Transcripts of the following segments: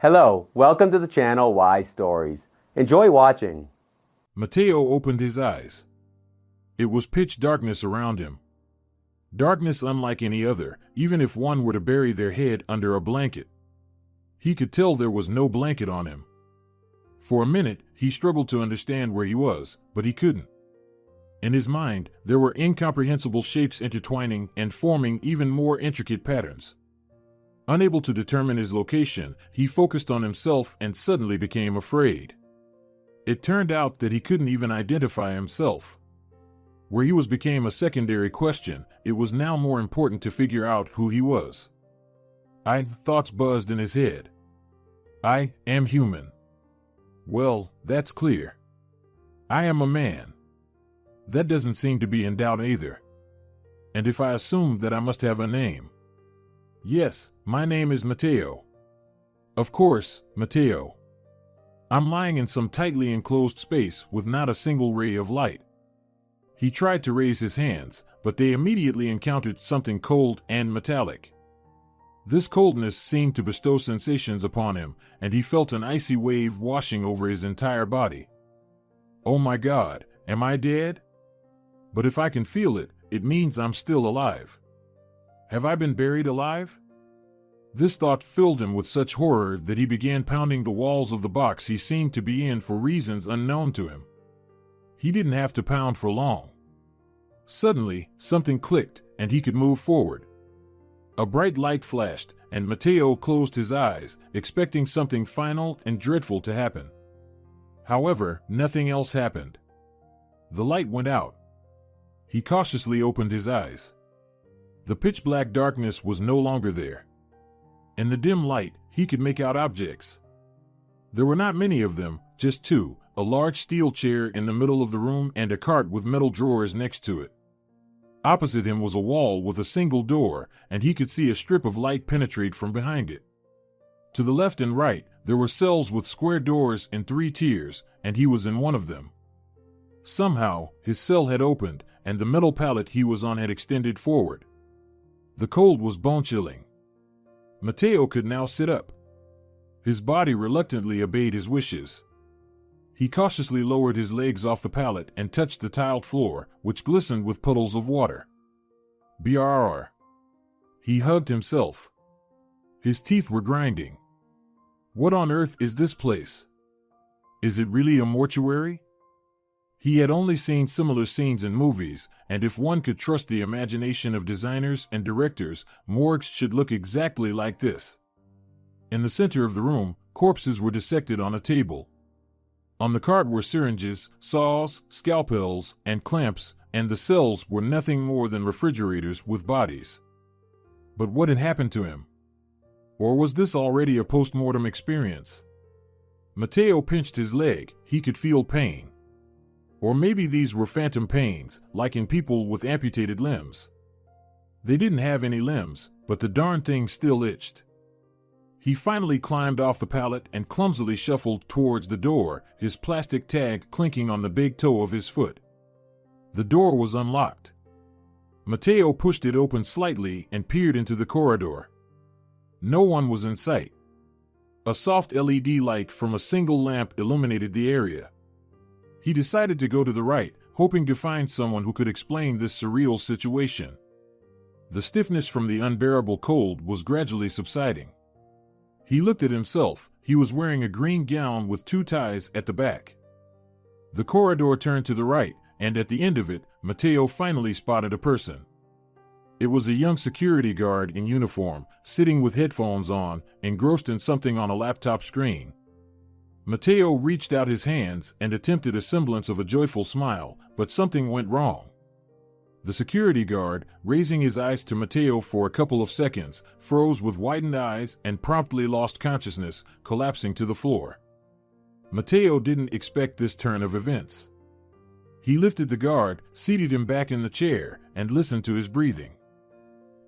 Hello, welcome to the channel Why Stories. Enjoy watching. Mateo opened his eyes. It was pitch darkness around him. Darkness unlike any other, even if one were to bury their head under a blanket. He could tell there was no blanket on him. For a minute, he struggled to understand where he was, but he couldn't. In his mind, there were incomprehensible shapes intertwining and forming even more intricate patterns. Unable to determine his location, he focused on himself and suddenly became afraid. It turned out that he couldn't even identify himself. Where he was became a secondary question. It was now more important to figure out who he was. Thoughts buzzed in his head. I am human. Well, that's clear. I am a man. That doesn't seem to be in doubt either. And if I assume that I must have a name. Yes, my name is Mateo. Of course, Mateo. I'm lying in some tightly enclosed space with not a single ray of light. He tried to raise his hands, but they immediately encountered something cold and metallic. This coldness seemed to bestow sensations upon him, and he felt an icy wave washing over his entire body. Oh my God, am I dead? But if I can feel it, it means I'm still alive. Have I been buried alive? This thought filled him with such horror that he began pounding the walls of the box he seemed to be in for reasons unknown to him. He didn't have to pound for long. Suddenly, something clicked, and he could move forward. A bright light flashed, and Mateo closed his eyes, expecting something final and dreadful to happen. However, nothing else happened. The light went out. He cautiously opened his eyes. The pitch-black darkness was no longer there. In the dim light, he could make out objects. There were not many of them, just two, a large steel chair in the middle of the room and a cart with metal drawers next to it. Opposite him was a wall with a single door, and he could see a strip of light penetrate from behind it. To the left and right, there were cells with square doors in 3 tiers, and he was in one of them. Somehow, his cell had opened, and the metal pallet he was on had extended forward. The cold was bone-chilling. Mateo could now sit up. His body reluctantly obeyed his wishes. He cautiously lowered his legs off the pallet and touched the tiled floor, which glistened with puddles of water. Brrr. He hugged himself. His teeth were grinding. What on earth is this place? Is it really a mortuary? He had only seen similar scenes in movies, and if one could trust the imagination of designers and directors, morgues should look exactly like this. In the center of the room, corpses were dissected on a table. On the cart were syringes, saws, scalpels, and clamps, and the cells were nothing more than refrigerators with bodies. But what had happened to him? Or was this already a post-mortem experience? Mateo pinched his leg. He could feel pain. Or maybe these were phantom pains, like in people with amputated limbs. They didn't have any limbs, but the darn thing still itched. He finally climbed off the pallet and clumsily shuffled towards the door, his plastic tag clinking on the big toe of his foot. The door was unlocked. Mateo pushed it open slightly and peered into the corridor. No one was in sight. A soft LED light from a single lamp illuminated the area. He decided to go to the right, hoping to find someone who could explain this surreal situation. The stiffness from the unbearable cold was gradually subsiding. He looked at himself. He was wearing a green gown with 2 ties at the back. The corridor turned to the right, and at the end of it, Mateo finally spotted a person. It was a young security guard in uniform, sitting with headphones on, engrossed in something on a laptop screen. Mateo reached out his hands and attempted a semblance of a joyful smile, but something went wrong. The security guard, raising his eyes to Mateo for a couple of seconds, froze with widened eyes and promptly lost consciousness, collapsing to the floor. Mateo didn't expect this turn of events. He lifted the guard, seated him back in the chair, and listened to his breathing.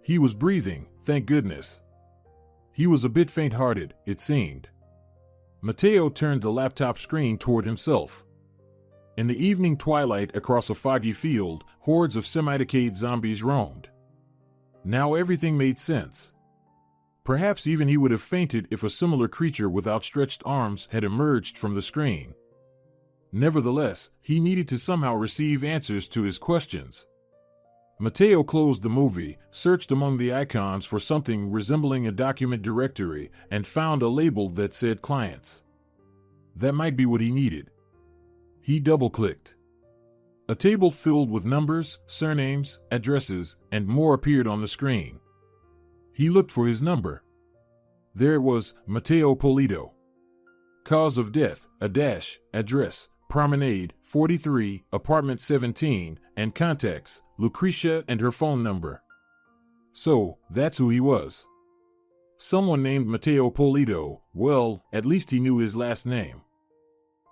He was breathing, thank goodness. He was a bit faint-hearted, it seemed. Mateo turned the laptop screen toward himself. In the evening twilight across a foggy field, hordes of semi-decayed zombies roamed. Now everything made sense. Perhaps even he would have fainted if a similar creature with outstretched arms had emerged from the screen. Nevertheless, he needed to somehow receive answers to his questions. Mateo closed the movie, searched among the icons for something resembling a document directory, and found a label that said clients. That might be what he needed. He double-clicked. A table filled with numbers, surnames, addresses, and more appeared on the screen. He looked for his number. There it was, Mateo Polito. Cause of death, a dash, address, Promenade, 43, apartment 17, and contacts, Lucretia and her phone number. So, that's who he was. Someone named Mateo Polito. Well, at least he knew his last name.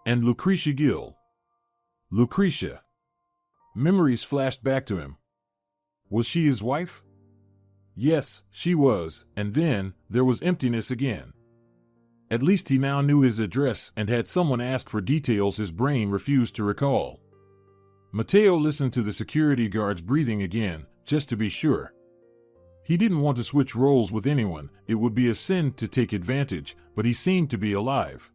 And Lucretia Gill. Lucretia. Memories flashed back to him. Was she his wife? Yes, she was, and then there was emptiness again. At least he now knew his address, and had someone asked for details his brain refused to recall. Mateo listened to the security guards breathing again, just to be sure. He didn't want to switch roles with anyone, it would be a sin to take advantage, but he seemed to be alive.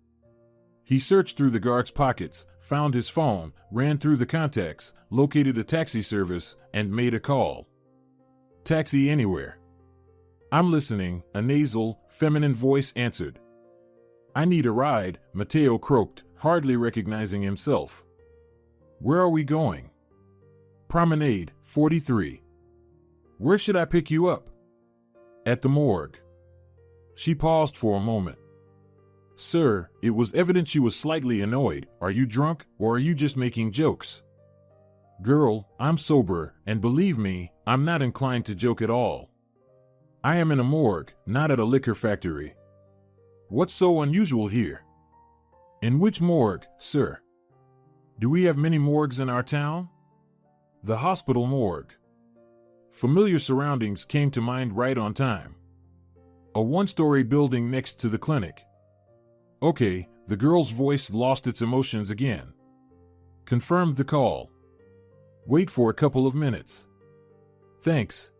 He searched through the guards' pockets, found his phone, ran through the contacts, located a taxi service, and made a call. Taxi anywhere. I'm listening, a nasal, feminine voice answered. I need a ride, Mateo croaked, hardly recognizing himself. Where are we going? Promenade, 43. Where should I pick you up? At the morgue. She paused for a moment. Sir, it was evident she was slightly annoyed. Are you drunk, or are you just making jokes? Girl, I'm sober, and believe me, I'm not inclined to joke at all. I am in a morgue, not at a liquor factory. What's so unusual here? In which morgue, sir? Do we have many morgues in our town? The hospital morgue. Familiar surroundings came to mind right on time. A one-story building next to the clinic. Okay, the girl's voice lost its emotions again. Confirmed the call. Wait for a couple of minutes. Thanks.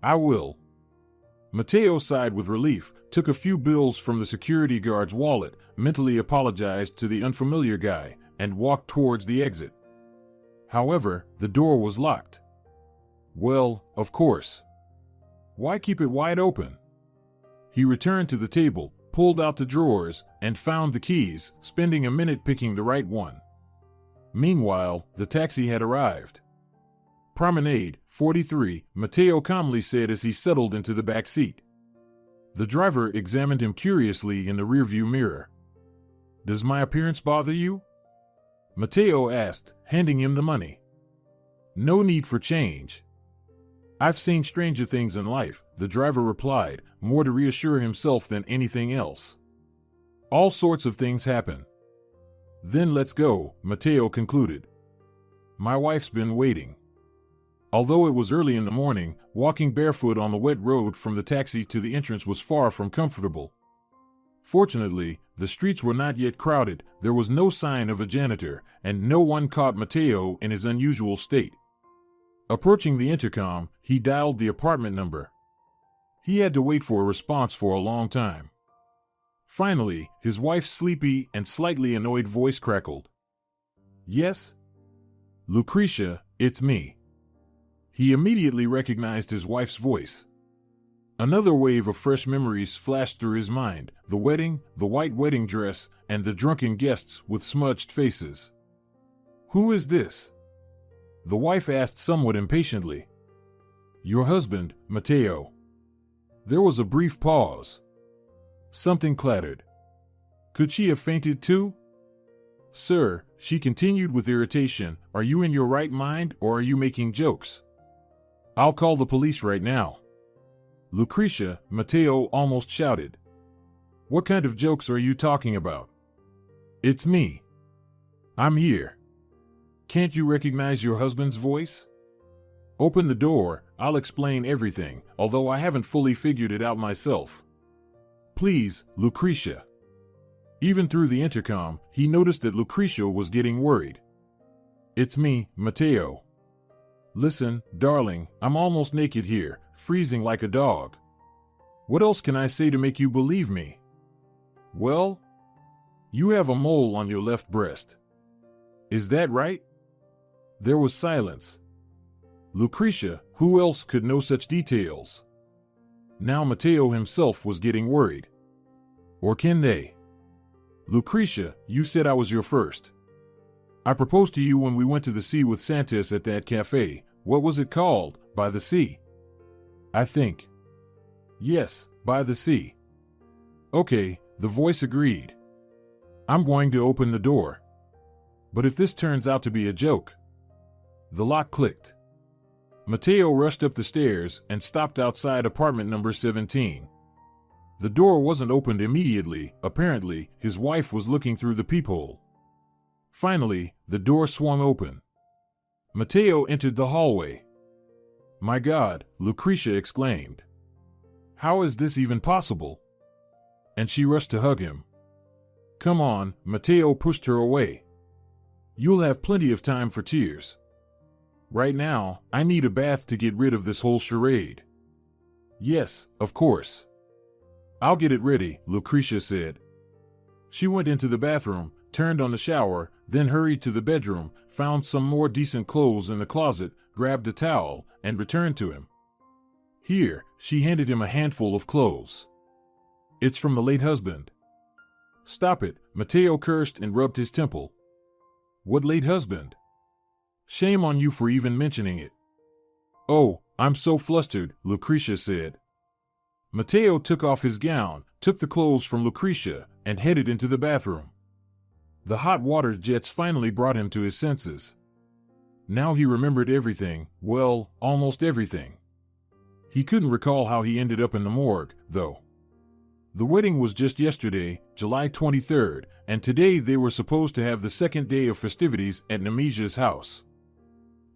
I will. Mateo sighed with relief, took a few bills from the security guard's wallet, mentally apologized to the unfamiliar guy, and walked towards the exit. However, the door was locked. Well, of course. Why keep it wide open? He returned to the table, pulled out the drawers, and found the keys, spending a minute picking the right one. Meanwhile, the taxi had arrived. Promenade, 43, Mateo calmly said as he settled into the back seat. The driver examined him curiously in the rearview mirror. Does my appearance bother you? Mateo asked, handing him the money. No need for change. I've seen stranger things in life, the driver replied, more to reassure himself than anything else. All sorts of things happen. Then let's go, Mateo concluded. My wife's been waiting. Although it was early in the morning, walking barefoot on the wet road from the taxi to the entrance was far from comfortable. Fortunately, the streets were not yet crowded, there was no sign of a janitor, and no one caught Mateo in his unusual state. Approaching the intercom, he dialed the apartment number. He had to wait for a response for a long time. Finally, his wife's sleepy and slightly annoyed voice crackled. Yes? Lucretia, it's me. He immediately recognized his wife's voice. Another wave of fresh memories flashed through his mind, the wedding, the white wedding dress, and the drunken guests with smudged faces. Who is this? The wife asked somewhat impatiently. Your husband, Mateo. There was a brief pause. Something clattered. Could she have fainted too? Sir, she continued with irritation, are you in your right mind or are you making jokes? I'll call the police right now. Lucretia, Mateo almost shouted. What kind of jokes are you talking about? It's me. I'm here. Can't you recognize your husband's voice? Open the door, I'll explain everything, although I haven't fully figured it out myself. Please, Lucretia. Even through the intercom, he noticed that Lucretia was getting worried. It's me, Mateo. Listen, darling, I'm almost naked here, freezing like a dog. What else can I say to make you believe me? Well, you have a mole on your left breast. Is that right? There was silence. Lucretia, who else could know such details? Now Matteo himself was getting worried. Or can they? Lucretia, you said I was your first. I proposed to you when we went to the sea with Santos at that cafe. What was it called? By the Sea? I think. Yes, by the sea. Okay, the voice agreed. I'm going to open the door. But if this turns out to be a joke. The lock clicked. Matteo rushed up the stairs and stopped outside apartment number 17. The door wasn't opened immediately. Apparently, his wife was looking through the peephole. Finally, the door swung open. Matteo entered the hallway. My God, Lucretia exclaimed. How is this even possible? And she rushed to hug him. Come on, Matteo pushed her away. You'll have plenty of time for tears. Right now, I need a bath to get rid of this whole charade. Yes, of course. I'll get it ready, Lucretia said. She went into the bathroom, turned on the shower, then hurried to the bedroom, found some more decent clothes in the closet, grabbed a towel, and returned to him. Here, she handed him a handful of clothes. It's from the late husband. Stop it, Matteo cursed and rubbed his temple. What late husband? Shame on you for even mentioning it. Oh, I'm so flustered, Lucretia said. Matteo took off his gown, took the clothes from Lucretia, and headed into the bathroom. The hot water jets finally brought him to his senses. Now he remembered everything, well, almost everything. He couldn't recall how he ended up in the morgue, though. The wedding was just yesterday, July 23rd, and today they were supposed to have the second day of festivities at Nemesia's house.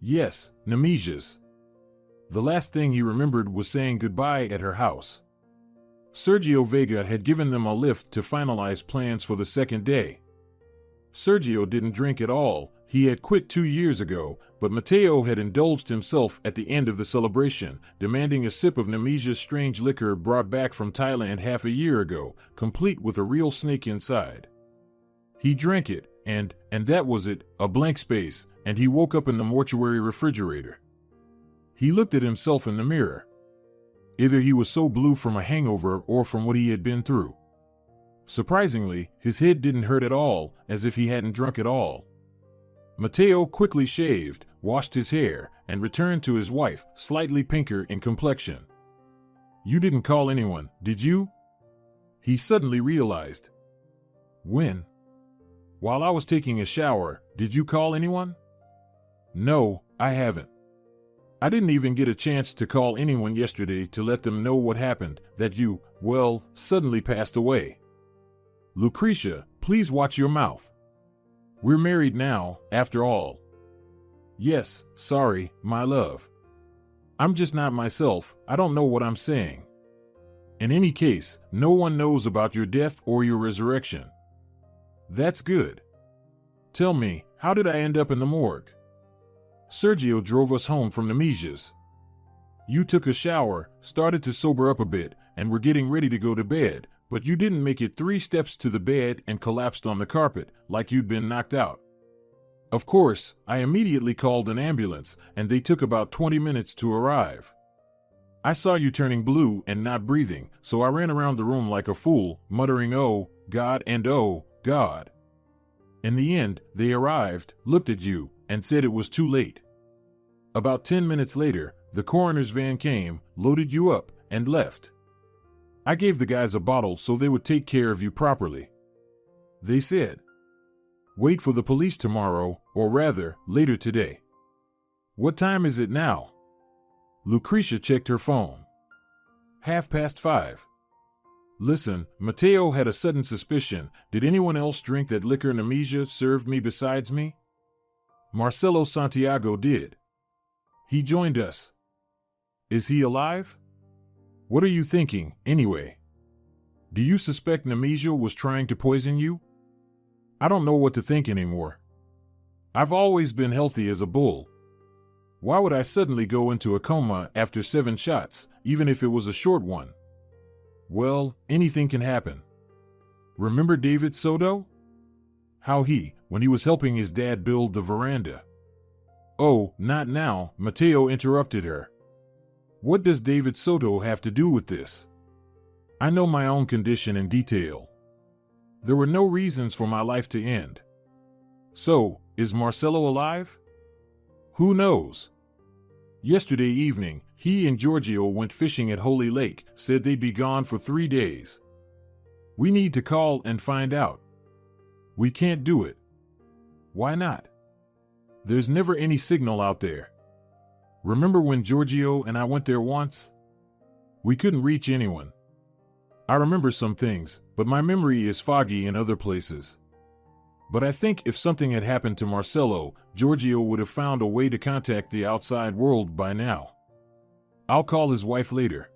Yes, Nemesia's. The last thing he remembered was saying goodbye at her house. Sergio Vega had given them a lift to finalize plans for the second day. Sergio didn't drink at all. He had quit 2 years ago, but Matteo had indulged himself at the end of the celebration, demanding a sip of Nemesia's strange liquor brought back from Thailand half a year ago, complete with a real snake inside. He drank it, and that was it, a blank space, and he woke up in the mortuary refrigerator. He looked at himself in the mirror. Either he was so blue from a hangover or from what he had been through. Surprisingly, his head didn't hurt at all, as if he hadn't drunk at all. Matteo quickly shaved, washed his hair, and returned to his wife, slightly pinker in complexion. You didn't call anyone, did you? He suddenly realized. When? While I was taking a shower, did you call anyone? No, I haven't. I didn't even get a chance to call anyone yesterday to let them know what happened, that you, well, suddenly passed away. Lucretia, please watch your mouth. We're married now, after all. Yes, sorry, my love. I'm just not myself, I don't know what I'm saying. In any case, no one knows about your death or your resurrection. That's good. Tell me, how did I end up in the morgue? Sergio drove us home from Nemesia's. You took a shower, started to sober up a bit, and were getting ready to go to bed, but you didn't make it 3 steps to the bed and collapsed on the carpet, like you'd been knocked out. Of course, I immediately called an ambulance, and they took about 20 minutes to arrive. I saw you turning blue and not breathing, so I ran around the room like a fool, muttering, "Oh, God," and "Oh, God." In the end, they arrived, looked at you, and said it was too late. About 10 minutes later, the coroner's van came, loaded you up, and left. I gave the guys a bottle so they would take care of you properly. They said, wait for the police tomorrow, or rather, later today. What time is it now? Lucretia checked her phone. 5:30. Listen, Matteo had a sudden suspicion. Did anyone else drink that liquor Nemesia served me besides me? Marcelo Santiago did. He joined us. Is he alive? What are you thinking, anyway? Do you suspect Nemesia was trying to poison you? I don't know what to think anymore. I've always been healthy as a bull. Why would I suddenly go into a coma after 7 shots, even if it was a short one? Well, anything can happen. Remember David Soto? How when he was helping his dad build the veranda. Oh, not now, Mateo interrupted her. What does David Soto have to do with this? I know my own condition in detail. There were no reasons for my life to end. So, is Marcelo alive? Who knows? Yesterday evening, he and Giorgio went fishing at Holy Lake, said they'd be gone for 3 days. We need to call and find out. We can't do it. Why not? There's never any signal out there. Remember when Giorgio and I went there once? We couldn't reach anyone. I remember some things, but my memory is foggy in other places. But I think if something had happened to Marcelo, Giorgio would have found a way to contact the outside world by now. I'll call his wife later.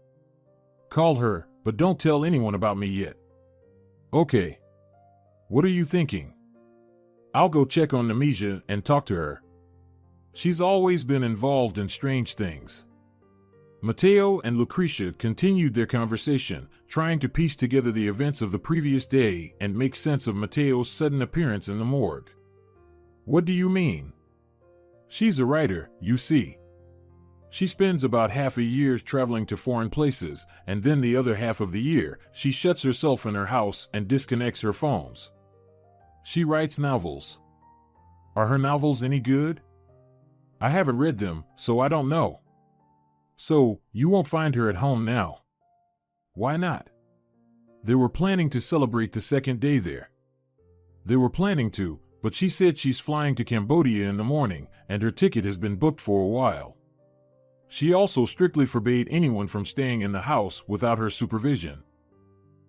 Call her, but don't tell anyone about me yet. Okay. What are you thinking? I'll go check on Nemesia and talk to her. She's always been involved in strange things. Mateo and Lucretia continued their conversation, trying to piece together the events of the previous day and make sense of Mateo's sudden appearance in the morgue. What do you mean? She's a writer, you see. She spends about half a year traveling to foreign places, and then the other half of the year, she shuts herself in her house and disconnects her phones. She writes novels. Are her novels any good? I haven't read them, so I don't know. So, you won't find her at home now. Why not? They were planning to celebrate the second day there. They were planning to, but she said she's flying to Cambodia in the morning, and her ticket has been booked for a while. She also strictly forbade anyone from staying in the house without her supervision.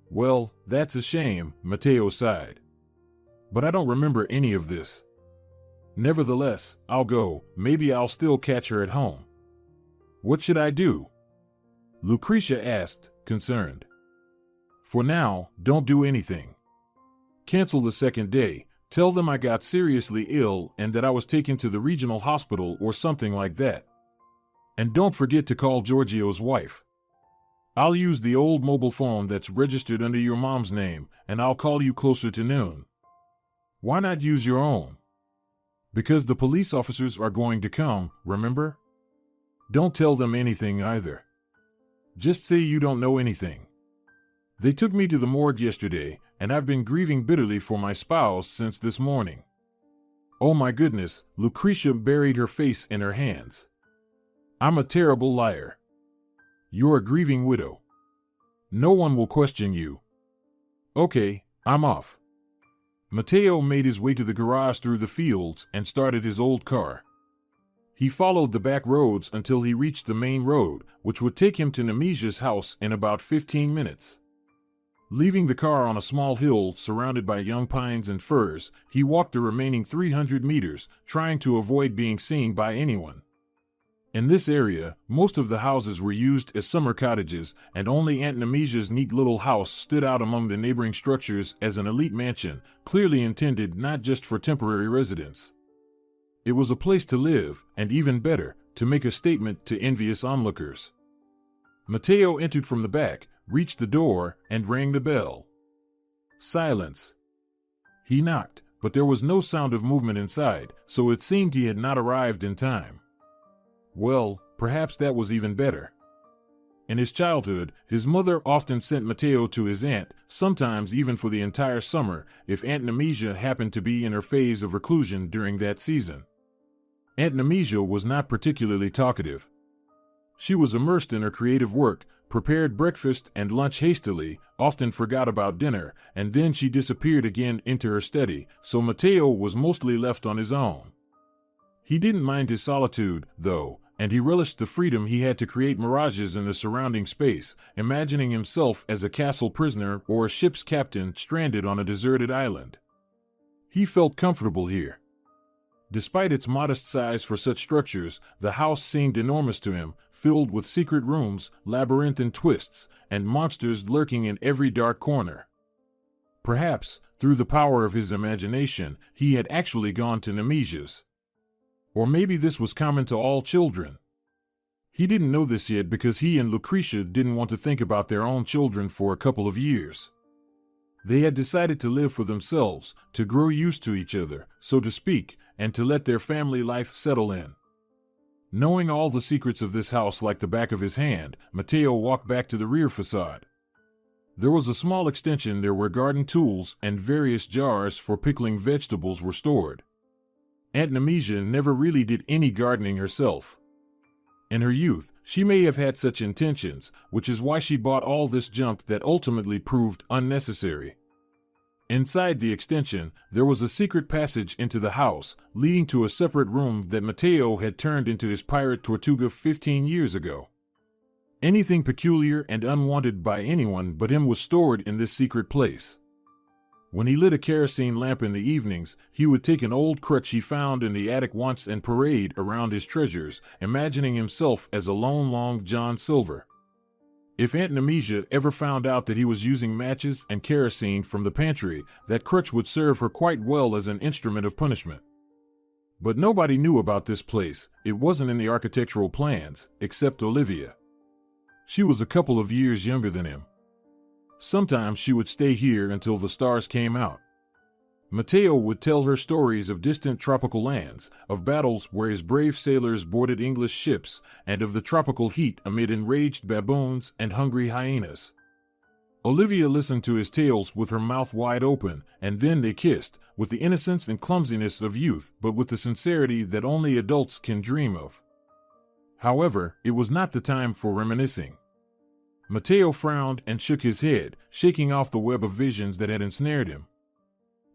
Well, that's a shame, Mateo sighed. But I don't remember any of this. Nevertheless, I'll go. Maybe I'll still catch her at home. What should I do? Lucretia asked, concerned. For now, don't do anything. Cancel the second day. Tell them I got seriously ill and that I was taken to the regional hospital or something like that. And don't forget to call Giorgio's wife. I'll use the old mobile phone that's registered under your mom's name, and I'll call you closer to noon. Why not use your own? Because the police officers are going to come, remember? Don't tell them anything either. Just say you don't know anything. They took me to the morgue yesterday, and I've been grieving bitterly for my spouse since this morning. Oh my goodness, Lucretia buried her face in her hands. I'm a terrible liar. You're a grieving widow. No one will question you. Okay, I'm off. Mateo made his way to the garage through the fields and started his old car. He followed the back roads until he reached the main road, which would take him to Nemesia's house in about 15 minutes. Leaving the car on a small hill surrounded by young pines and firs, he walked the remaining 300 meters, trying to avoid being seen by anyone. In this area, most of the houses were used as summer cottages, and only Aunt Nemesia's neat little house stood out among the neighboring structures as an elite mansion, clearly intended not just for temporary residents. It was a place to live, and even better, to make a statement to envious onlookers. Mateo entered from the back, reached the door, and rang the bell. Silence. He knocked, but there was no sound of movement inside, so it seemed he had not arrived in time. Well, perhaps that was even better. In his childhood, his mother often sent Mateo to his aunt, sometimes even for the entire summer, if Aunt Nemesia happened to be in her phase of reclusion during that season. Aunt Nemesia was not particularly talkative. She was immersed in her creative work, prepared breakfast and lunch hastily, often forgot about dinner, and then she disappeared again into her study, so Mateo was mostly left on his own. He didn't mind his solitude, though, and he relished the freedom he had to create mirages in the surrounding space, imagining himself as a castle prisoner or a ship's captain stranded on a deserted island. He felt comfortable here. Despite its modest size for such structures, the house seemed enormous to him, filled with secret rooms, labyrinthine twists, and monsters lurking in every dark corner. Perhaps, through the power of his imagination, he had actually gone to Nemesia's. Or maybe this was common to all children. He didn't know this yet because he and Lucretia didn't want to think about their own children for a couple of years. They had decided to live for themselves, to grow used to each other, so to speak, and to let their family life settle in. Knowing all the secrets of this house like the back of his hand, Mateo walked back to the rear facade. There was a small extension there where garden tools and various jars for pickling vegetables were stored. Aunt Nemesia never really did any gardening herself. In her youth, she may have had such intentions, which is why she bought all this junk that ultimately proved unnecessary. Inside the extension, there was a secret passage into the house, leading to a separate room that Mateo had turned into his pirate Tortuga 15 years ago. Anything peculiar and unwanted by anyone but him was stored in this secret place. When he lit a kerosene lamp in the evenings, he would take an old crutch he found in the attic once and parade around his treasures, imagining himself as a lone Long John Silver. If Aunt Nemesia ever found out that he was using matches and kerosene from the pantry, that crutch would serve her quite well as an instrument of punishment. But nobody knew about this place. It wasn't in the architectural plans, except Olivia. She was a couple of years younger than him. Sometimes she would stay here until the stars came out. Mateo would tell her stories of distant tropical lands, of battles where his brave sailors boarded English ships, and of the tropical heat amid enraged baboons and hungry hyenas. Olivia listened to his tales with her mouth wide open, and then they kissed, with the innocence and clumsiness of youth, but with the sincerity that only adults can dream of. However, it was not the time for reminiscing. Mateo frowned and shook his head, shaking off the web of visions that had ensnared him.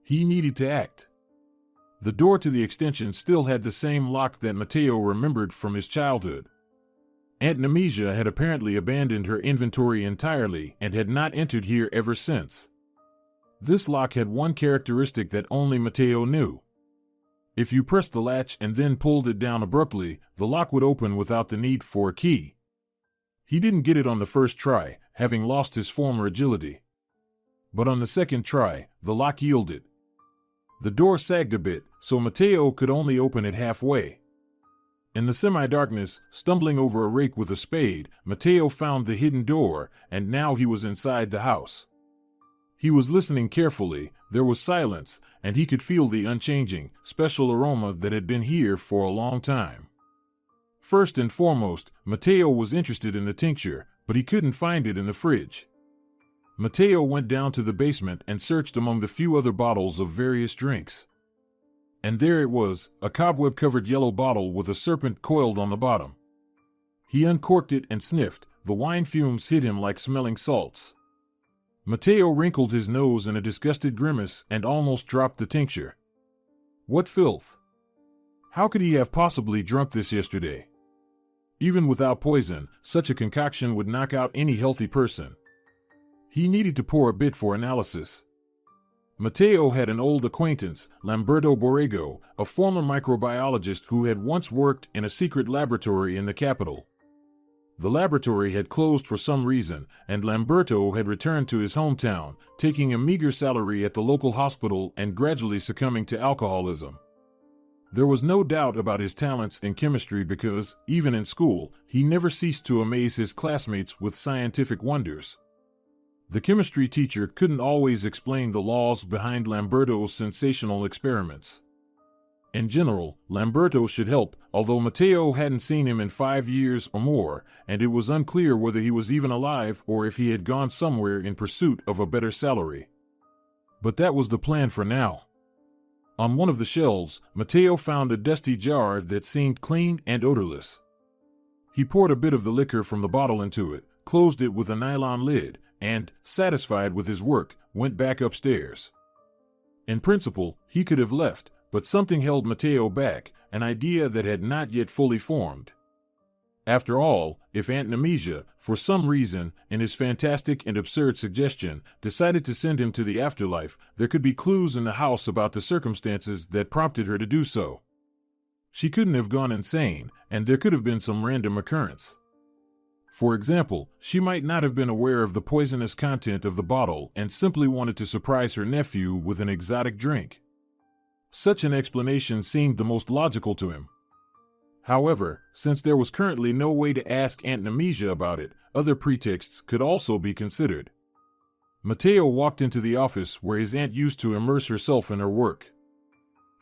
He needed to act. The door to the extension still had the same lock that Mateo remembered from his childhood. Aunt Nemesia had apparently abandoned her inventory entirely and had not entered here ever since. This lock had one characteristic that only Mateo knew. If you pressed the latch and then pulled it down abruptly, the lock would open without the need for a key. He didn't get it on the first try, having lost his former agility. But on the second try, the lock yielded. The door sagged a bit, so Mateo could only open it halfway. In the semi-darkness, stumbling over a rake with a spade, Mateo found the hidden door, and now he was inside the house. He was listening carefully. There was silence, and he could feel the unchanging, special aroma that had been here for a long time. First and foremost, Mateo was interested in the tincture, but he couldn't find it in the fridge. Mateo went down to the basement and searched among the few other bottles of various drinks. And there it was, a cobweb-covered yellow bottle with a serpent coiled on the bottom. He uncorked it and sniffed. The wine fumes hit him like smelling salts. Mateo wrinkled his nose in a disgusted grimace and almost dropped the tincture. What filth! How could he have possibly drunk this yesterday? Even without poison, such a concoction would knock out any healthy person. He needed to pour a bit for analysis. Mateo had an old acquaintance, Lamberto Borrego, a former microbiologist who had once worked in a secret laboratory in the capital. The laboratory had closed for some reason, and Lamberto had returned to his hometown, taking a meager salary at the local hospital and gradually succumbing to alcoholism. There was no doubt about his talents in chemistry because, even in school, he never ceased to amaze his classmates with scientific wonders. The chemistry teacher couldn't always explain the laws behind Lamberto's sensational experiments. In general, Lamberto should help, although Mateo hadn't seen him in 5 years or more, and it was unclear whether he was even alive or if he had gone somewhere in pursuit of a better salary. But that was the plan for now. On one of the shelves, Mateo found a dusty jar that seemed clean and odorless. He poured a bit of the liquor from the bottle into it, closed it with a nylon lid, and, satisfied with his work, went back upstairs. In principle, he could have left, but something held Mateo back, an idea that had not yet fully formed. After all, if Aunt Nemesia, for some reason, in his fantastic and absurd suggestion, decided to send him to the afterlife, there could be clues in the house about the circumstances that prompted her to do so. She couldn't have gone insane, and there could have been some random occurrence. For example, she might not have been aware of the poisonous content of the bottle and simply wanted to surprise her nephew with an exotic drink. Such an explanation seemed the most logical to him. However, since there was currently no way to ask Aunt Nemesia about it, other pretexts could also be considered. Mateo walked into the office where his aunt used to immerse herself in her work.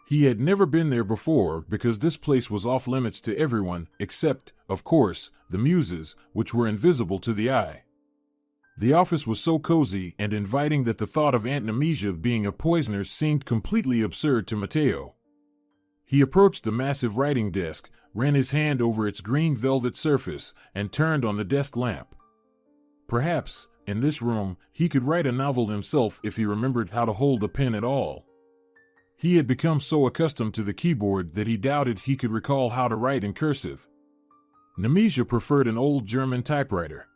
He had never been there before because this place was off limits to everyone except, of course, the muses, which were invisible to the eye. The office was so cozy and inviting that the thought of Aunt Nemesia being a poisoner seemed completely absurd to Mateo. He approached the massive writing desk, ran his hand over its green velvet surface, and turned on the desk lamp. Perhaps, in this room, he could write a novel himself if he remembered how to hold a pen at all. He had become so accustomed to the keyboard that he doubted he could recall how to write in cursive. Nemesia preferred an old German typewriter.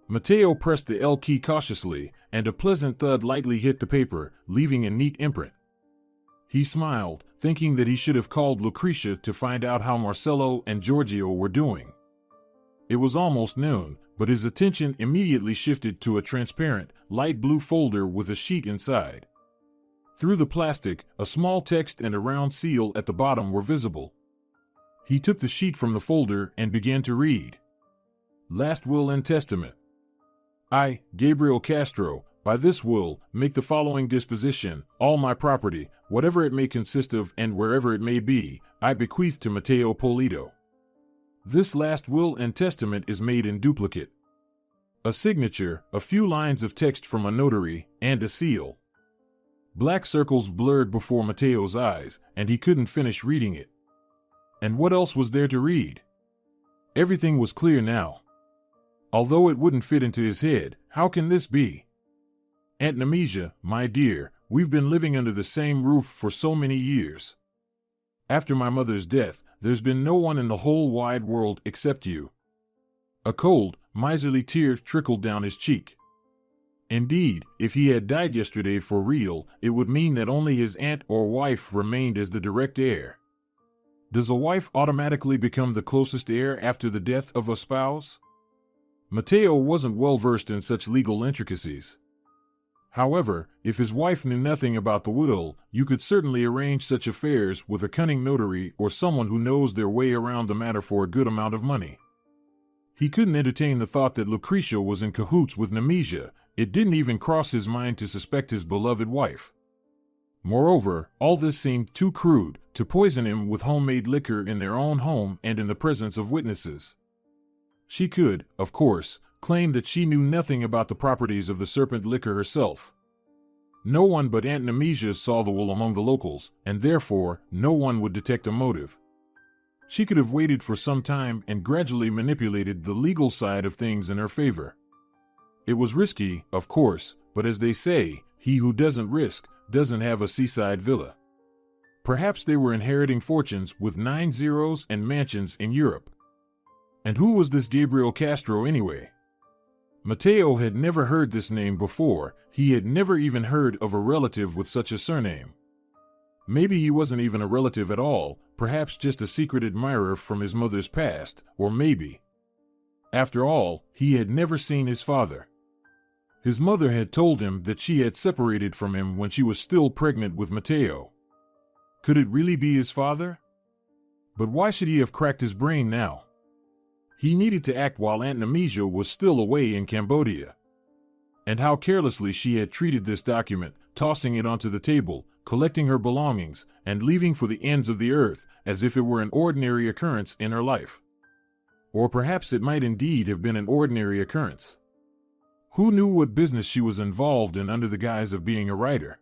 Mateo pressed the L key cautiously, and a pleasant thud lightly hit the paper, leaving a neat imprint. He smiled, thinking that he should have called Lucretia to find out how Marcello and Giorgio were doing. It was almost noon, but his attention immediately shifted to a transparent, light blue folder with a sheet inside. Through the plastic, a small text and a round seal at the bottom were visible. He took the sheet from the folder and began to read. Last Will and Testament. I, Gabriel Castro, by this will, make the following disposition: all my property, whatever it may consist of and wherever it may be, I bequeath to Mateo Polito. This last will and testament is made in duplicate. A signature, a few lines of text from a notary, and a seal. Black circles blurred before Mateo's eyes, and he couldn't finish reading it. And what else was there to read? Everything was clear now. Although it wouldn't fit into his head, how can this be? Aunt Nemesia, my dear, we've been living under the same roof for so many years. After my mother's death, there's been no one in the whole wide world except you. A cold, miserly tear trickled down his cheek. Indeed, if he had died yesterday for real, it would mean that only his aunt or wife remained as the direct heir. Does a wife automatically become the closest heir after the death of a spouse? Mateo wasn't well versed in such legal intricacies. However, if his wife knew nothing about the will, you could certainly arrange such affairs with a cunning notary or someone who knows their way around the matter for a good amount of money. He couldn't entertain the thought that Lucretia was in cahoots with Nemesia. It didn't even cross his mind to suspect his beloved wife. Moreover, all this seemed too crude, to poison him with homemade liquor in their own home and in the presence of witnesses. She could, of course, claim that she knew nothing about the properties of the serpent liquor herself. No one but Aunt Nemesia saw the will among the locals, and therefore, no one would detect a motive. She could have waited for some time and gradually manipulated the legal side of things in her favor. It was risky, of course, but as they say, he who doesn't risk, doesn't have a seaside villa. Perhaps they were inheriting fortunes with 9 zeros and mansions in Europe. And who was this Gabriel Castro anyway? Mateo had never heard this name before. He had never even heard of a relative with such a surname. Maybe he wasn't even a relative at all, perhaps just a secret admirer from his mother's past, or maybe. After all, he had never seen his father. His mother had told him that she had separated from him when she was still pregnant with Mateo. Could it really be his father? But why should he have cracked his brain now? He needed to act while Aunt Nemesia was still away in Cambodia. And how carelessly she had treated this document, tossing it onto the table, collecting her belongings, and leaving for the ends of the earth, as if it were an ordinary occurrence in her life. Or perhaps it might indeed have been an ordinary occurrence. Who knew what business she was involved in under the guise of being a writer?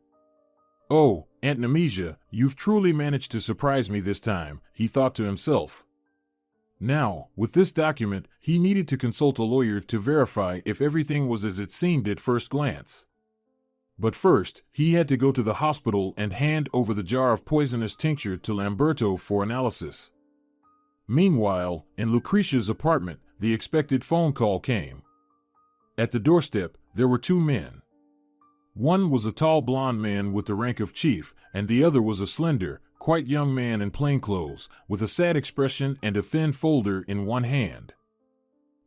Oh, Aunt Nemesia, you've truly managed to surprise me this time, he thought to himself. Now, with this document, he needed to consult a lawyer to verify if everything was as it seemed at first glance. But first, he had to go to the hospital and hand over the jar of poisonous tincture to Lamberto for analysis. Meanwhile, in Lucretia's apartment, the expected phone call came. At the doorstep, there were 2 men. One was a tall blond man with the rank of chief, and the other was a slender, quite young man in plain clothes, with a sad expression and a thin folder in one hand.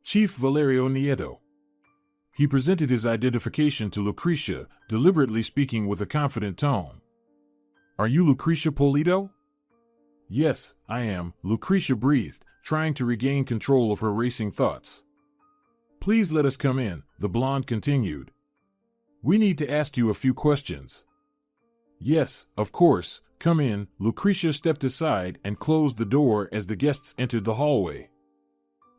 Chief Valerio Nieto. He presented his identification to Lucretia, deliberately speaking with a confident tone. Are you Lucretia Polito? Yes, I am, Lucretia breathed, trying to regain control of her racing thoughts. Please let us come in, the blonde continued. We need to ask you a few questions. Yes, of course, come in. Lucretia stepped aside and closed the door as the guests entered the hallway.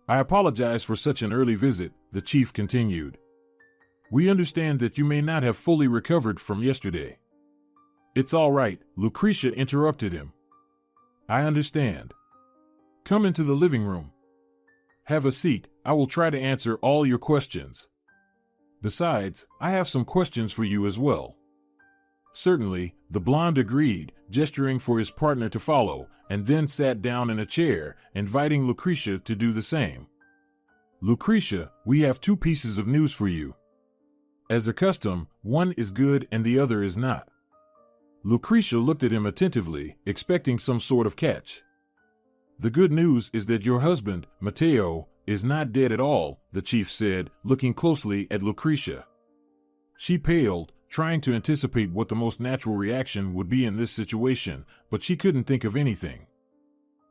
I apologize for such an early visit, the chief continued. We understand that you may not have fully recovered from yesterday. It's all right, Lucretia interrupted him. I understand. Come into the living room. Have a seat, I will try to answer all your questions. Besides, I have some questions for you as well. Certainly, the blonde agreed, gesturing for his partner to follow, and then sat down in a chair, inviting Lucretia to do the same. Lucretia, we have two pieces of news for you. As a custom, one is good and the other is not. Lucretia looked at him attentively, expecting some sort of catch. The good news is that your husband, Matteo, is not dead at all, the chief said, looking closely at Lucretia. She paled, trying to anticipate what the most natural reaction would be in this situation, but she couldn't think of anything.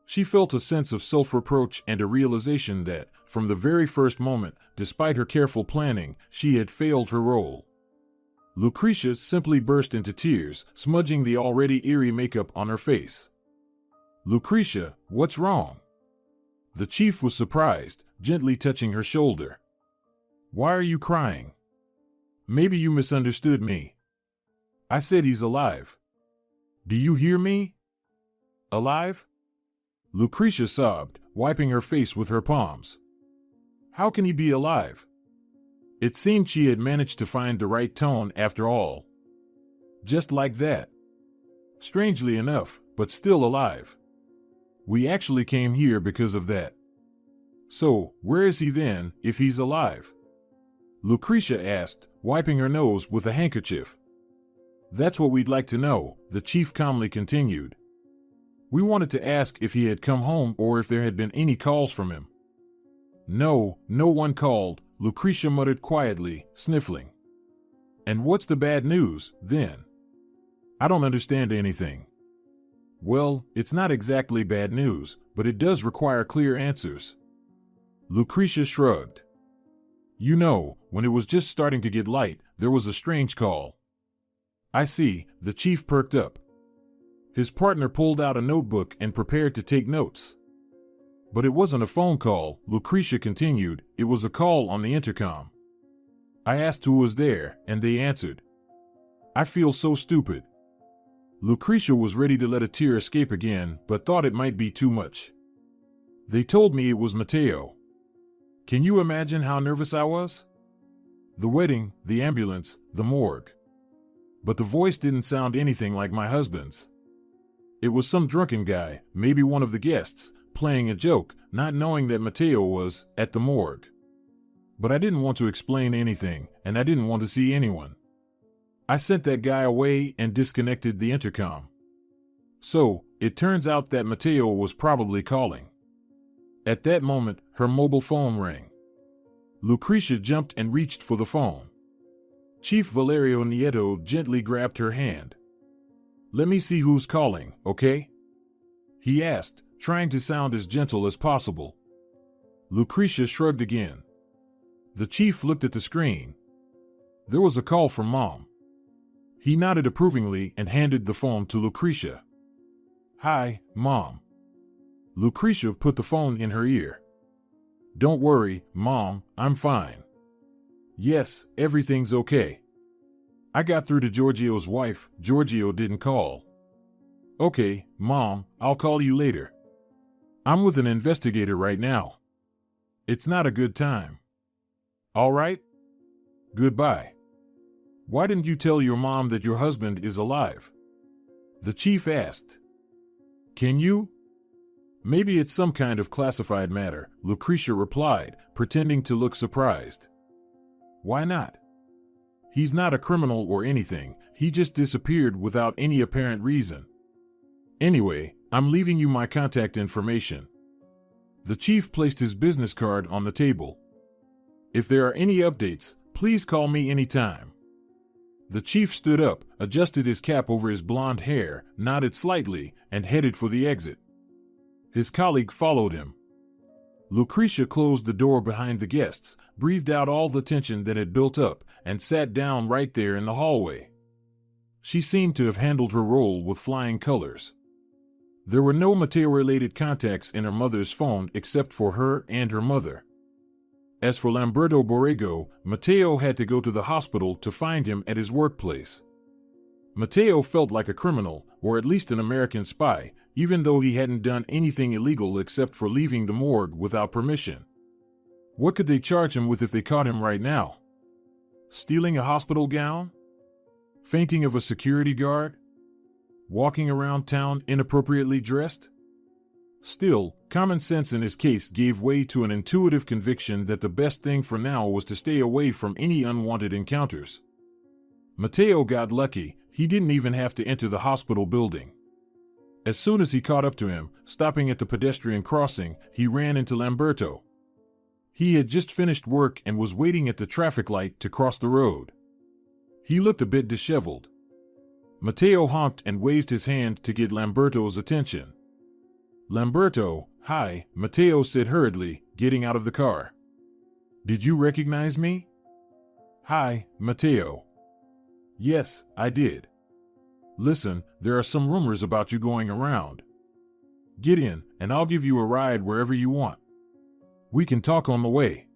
She felt a sense of self-reproach and a realization that, from the very first moment, despite her careful planning, she had failed her role. Lucretia simply burst into tears, smudging the already eerie makeup on her face. Lucretia, what's wrong? The chief was surprised, gently touching her shoulder. Why are you crying? Maybe you misunderstood me. I said he's alive. Do you hear me? Alive? Lucretia sobbed, wiping her face with her palms. How can he be alive? It seemed she had managed to find the right tone after all. Just like that. Strangely enough, but still alive. We actually came here because of that. So, where is he then, if he's alive? Lucretia asked, wiping her nose with a handkerchief. That's what we'd like to know, the chief calmly continued. We wanted to ask if he had come home or if there had been any calls from him. No, no one called, Lucretia muttered quietly, sniffling. And what's the bad news, then? I don't understand anything. Well, it's not exactly bad news, but it does require clear answers. Lucretia shrugged. You know, when it was just starting to get light, there was a strange call. I see, the chief perked up. His partner pulled out a notebook and prepared to take notes. But it wasn't a phone call, Lucretia continued, it was a call on the intercom. I asked who was there, and they answered. I feel so stupid. Lucretia was ready to let a tear escape again, but thought it might be too much. They told me it was Matteo. Can you imagine how nervous I was? The wedding, the ambulance, the morgue. But the voice didn't sound anything like my husband's. It was some drunken guy, maybe one of the guests, playing a joke, not knowing that Matteo was at the morgue. But I didn't want to explain anything, and I didn't want to see anyone. I sent that guy away and disconnected the intercom. So, it turns out that Matteo was probably calling. At that moment, her mobile phone rang. Lucretia jumped and reached for the phone. Chief Valerio Nieto gently grabbed her hand. Let me see who's calling, okay? He asked, trying to sound as gentle as possible. Lucretia shrugged again. The chief looked at the screen. There was a call from Mom. He nodded approvingly and handed the phone to Lucretia. Hi, Mom. Lucretia put the phone in her ear. Don't worry, Mom, I'm fine. Yes, everything's okay. I got through to Giorgio's wife, Giorgio didn't call. Okay, Mom, I'll call you later. I'm with an investigator right now. It's not a good time. All right? Goodbye. Why didn't you tell your mom that your husband is alive? The chief asked. Can you? Maybe it's some kind of classified matter, Lucretia replied, pretending to look surprised. Why not? He's not a criminal or anything, he just disappeared without any apparent reason. Anyway, I'm leaving you my contact information. The chief placed his business card on the table. If there are any updates, please call me anytime. The chief stood up, adjusted his cap over his blonde hair, nodded slightly, and headed for the exit. His colleague followed him. Lucretia closed the door behind the guests, breathed out all the tension that had built up, and sat down right there in the hallway. She seemed to have handled her role with flying colors. There were no Matteo-related contacts in her mother's phone except for her and her mother. As for Lamberto Borrego, Matteo had to go to the hospital to find him at his workplace. Matteo felt like a criminal, or at least an American spy, even though he hadn't done anything illegal except for leaving the morgue without permission. What could they charge him with if they caught him right now? Stealing a hospital gown? Fainting of a security guard? Walking around town inappropriately dressed? Still, common sense in his case gave way to an intuitive conviction that the best thing for now was to stay away from any unwanted encounters. Matteo got lucky. He didn't even have to enter the hospital building. As soon as he caught up to him, stopping at the pedestrian crossing, he ran into Lamberto. He had just finished work and was waiting at the traffic light to cross the road. He looked a bit disheveled. Matteo honked and waved his hand to get Lamberto's attention. "Lamberto, hi," Matteo said hurriedly, getting out of the car. "Did you recognize me?" "Hi, Matteo." "Yes, I did. Listen, there are some rumors about you going around. Get in, and I'll give you a ride wherever you want. We can talk on the way."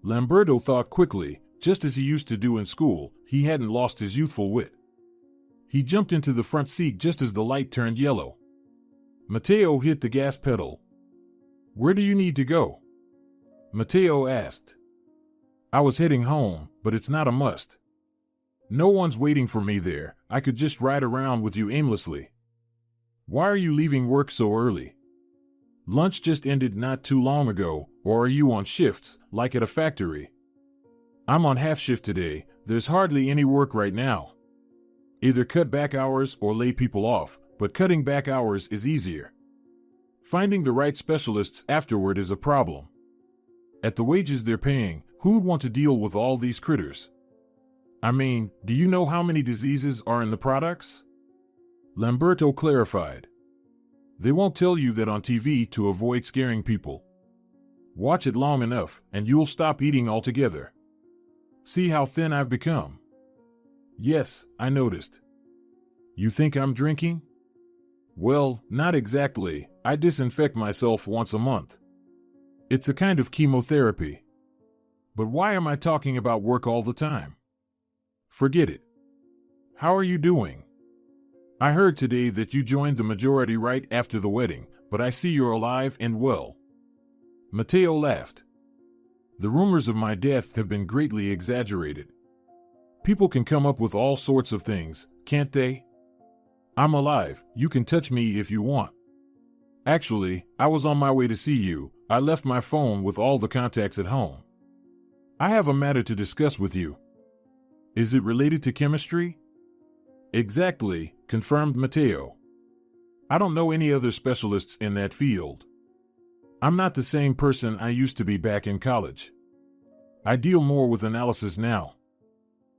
Lamberto thought quickly. Just as he used to do in school, he hadn't lost his youthful wit. He jumped into the front seat just as the light turned yellow. Matteo hit the gas pedal. "Where do you need to go?" Matteo asked. "I was heading home, but it's not a must. No one's waiting for me there. I could just ride around with you aimlessly." "Why are you leaving work so early? Lunch just ended not too long ago, or are you on shifts, like at a factory?" "I'm on half shift today. There's hardly any work right now. Either cut back hours or lay people off, but cutting back hours is easier. Finding the right specialists afterward is a problem. At the wages they're paying, who'd want to deal with all these critters? I mean, do you know how many diseases are in the products?" Lamberto clarified. "They won't tell you that on TV to avoid scaring people. Watch it long enough, and you'll stop eating altogether. See how thin I've become?" "Yes, I noticed." "You think I'm drinking?" "Well, not exactly. I disinfect myself once a month. It's a kind of chemotherapy. But why am I talking about work all the time? Forget it. How are you doing? I heard today that you joined the majority right after the wedding, but I see you're alive and well." Matteo laughed. "The rumors of my death have been greatly exaggerated. People can come up with all sorts of things, can't they? I'm alive. You can touch me if you want. Actually, I was on my way to see you. I left my phone with all the contacts at home. I have a matter to discuss with you." "Is it related to chemistry?" "Exactly," confirmed Matteo. "I don't know any other specialists in that field. I'm not the same person I used to be back in college. I deal more with analysis now."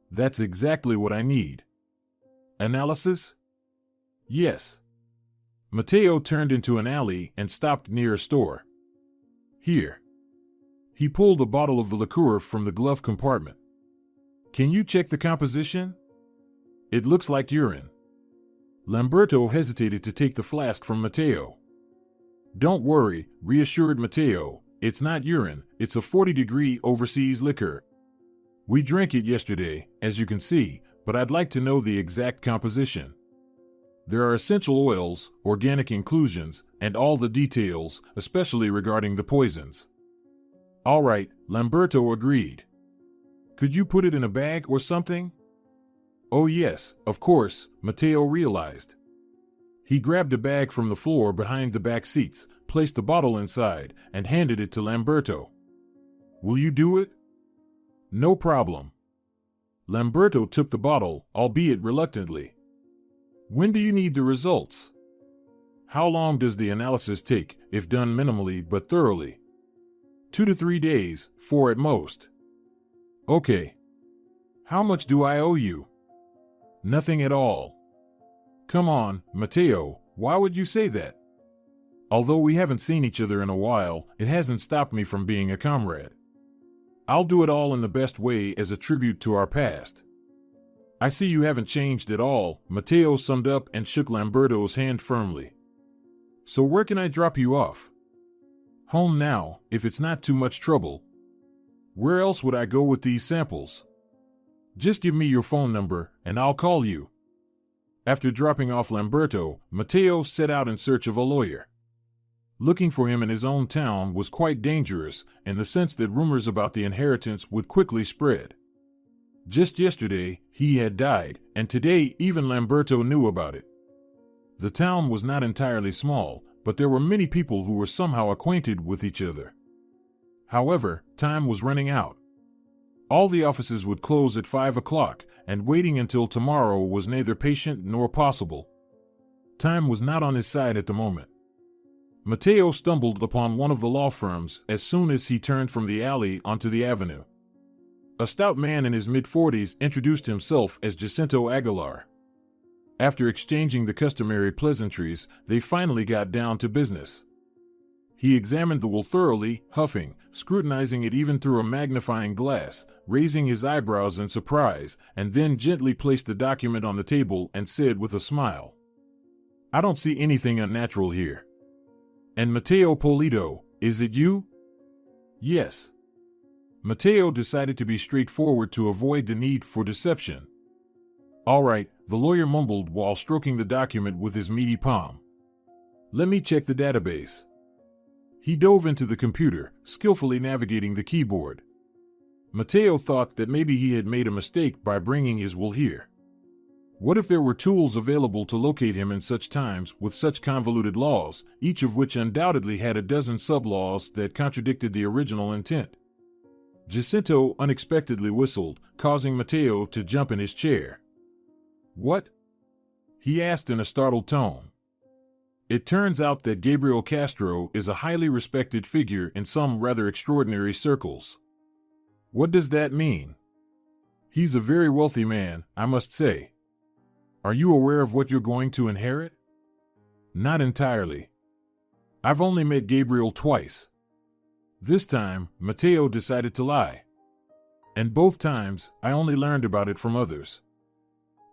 "That's exactly what I need." "Analysis?" "Yes." Matteo turned into an alley and stopped near a store. "Here." He pulled a bottle of the liqueur from the glove compartment. "Can you check the composition? It looks like urine." Lamberto hesitated to take the flask from Matteo. "Don't worry," reassured Matteo. "It's not urine, it's a 40-degree overseas liquor. We drank it yesterday, as you can see, but I'd like to know the exact composition. There are essential oils, organic inclusions, and all the details, especially regarding the poisons." "All right," Lamberto agreed. "Could you put it in a bag or something?" "Oh yes, of course," Matteo realized. He grabbed a bag from the floor behind the back seats, placed the bottle inside, and handed it to Lamberto. "Will you do it?" "No problem." Lamberto took the bottle, albeit reluctantly. "When do you need the results? How long does the analysis take, if done minimally but thoroughly?" 2 to 3 days, 4 at most." "Okay. How much do I owe you?" "Nothing at all." "Come on, Matteo, why would you say that?" Although we haven't seen each other in a while, it hasn't stopped me from being a comrade. I'll do it all in the best way as a tribute to our past. I see you haven't changed at all, Matteo summed up and shook Lamberto's hand firmly. So where can I drop you off? Home now, if it's not too much trouble. Where else would I go with these samples? Just give me your phone number, and I'll call you. After dropping off Lamberto, Matteo set out in search of a lawyer. Looking for him in his own town was quite dangerous, in the sense that rumors about the inheritance would quickly spread. Just yesterday, he had died, and today even Lamberto knew about it. The town was not entirely small, but there were many people who were somehow acquainted with each other. However, time was running out. All the offices would close at 5 o'clock, and waiting until tomorrow was neither patient nor possible. Time was not on his side at the moment. Matteo stumbled upon one of the law firms as soon as he turned from the alley onto the avenue. A stout man in his mid-40s introduced himself as Jacinto Aguilar. After exchanging the customary pleasantries, they finally got down to business. He examined the will thoroughly, huffing, scrutinizing it even through a magnifying glass, raising his eyebrows in surprise, and then gently placed the document on the table and said with a smile, "I don't see anything unnatural here. And Matteo Polito, is it you?" "Yes." Matteo decided to be straightforward to avoid the need for deception. "All right," the lawyer mumbled while stroking the document with his meaty palm. "Let me check the database." He dove into the computer, skillfully navigating the keyboard. Matteo thought that maybe he had made a mistake by bringing his will here. What if there were tools available to locate him in such times with such convoluted laws, each of which undoubtedly had a dozen sub-laws that contradicted the original intent? Jacinto unexpectedly whistled, causing Matteo to jump in his chair. "What?" he asked in a startled tone. It turns out that Gabriel Castro is a highly respected figure in some rather extraordinary circles. "What does that mean?" "He's a very wealthy man, I must say." "Are you aware of what you're going to inherit?" "Not entirely. I've only met Gabriel twice." This time, Matteo decided to lie. "And both times, I only learned about it from others."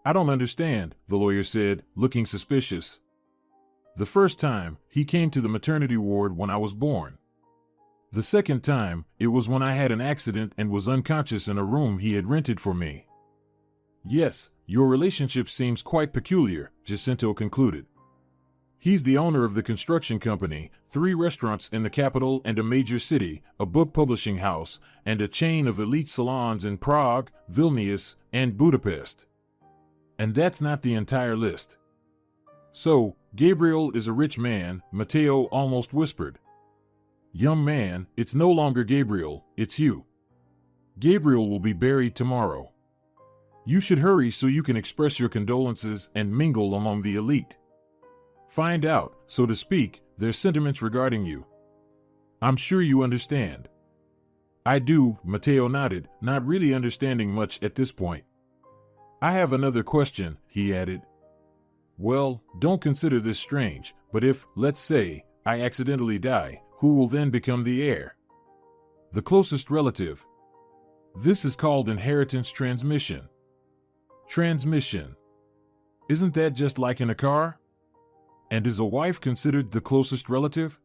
"I don't understand," the lawyer said, looking suspicious. "The first time, he came to the maternity ward when I was born. The second time, it was when I had an accident and was unconscious in a room he had rented for me." "Yes, your relationship seems quite peculiar," Jacinto concluded. "He's the owner of the construction company, 3 restaurants in the capital and a major city, a book publishing house, and a chain of elite salons in Prague, Vilnius, and Budapest. And that's not the entire list." "So, Gabriel is a rich man," Matteo almost whispered. "Young man, it's no longer Gabriel, it's you. Gabriel will be buried tomorrow. You should hurry so you can express your condolences and mingle among the elite. Find out, so to speak, their sentiments regarding you. I'm sure you understand." "I do," Matteo nodded, not really understanding much at this point. "I have another question," he added. "Well, don't consider this strange, but if, let's say, I accidentally die, who will then become the heir?" "The closest relative. This is called inheritance transmission." "Transmission? Isn't that just like in a car? And is a wife considered the closest relative?"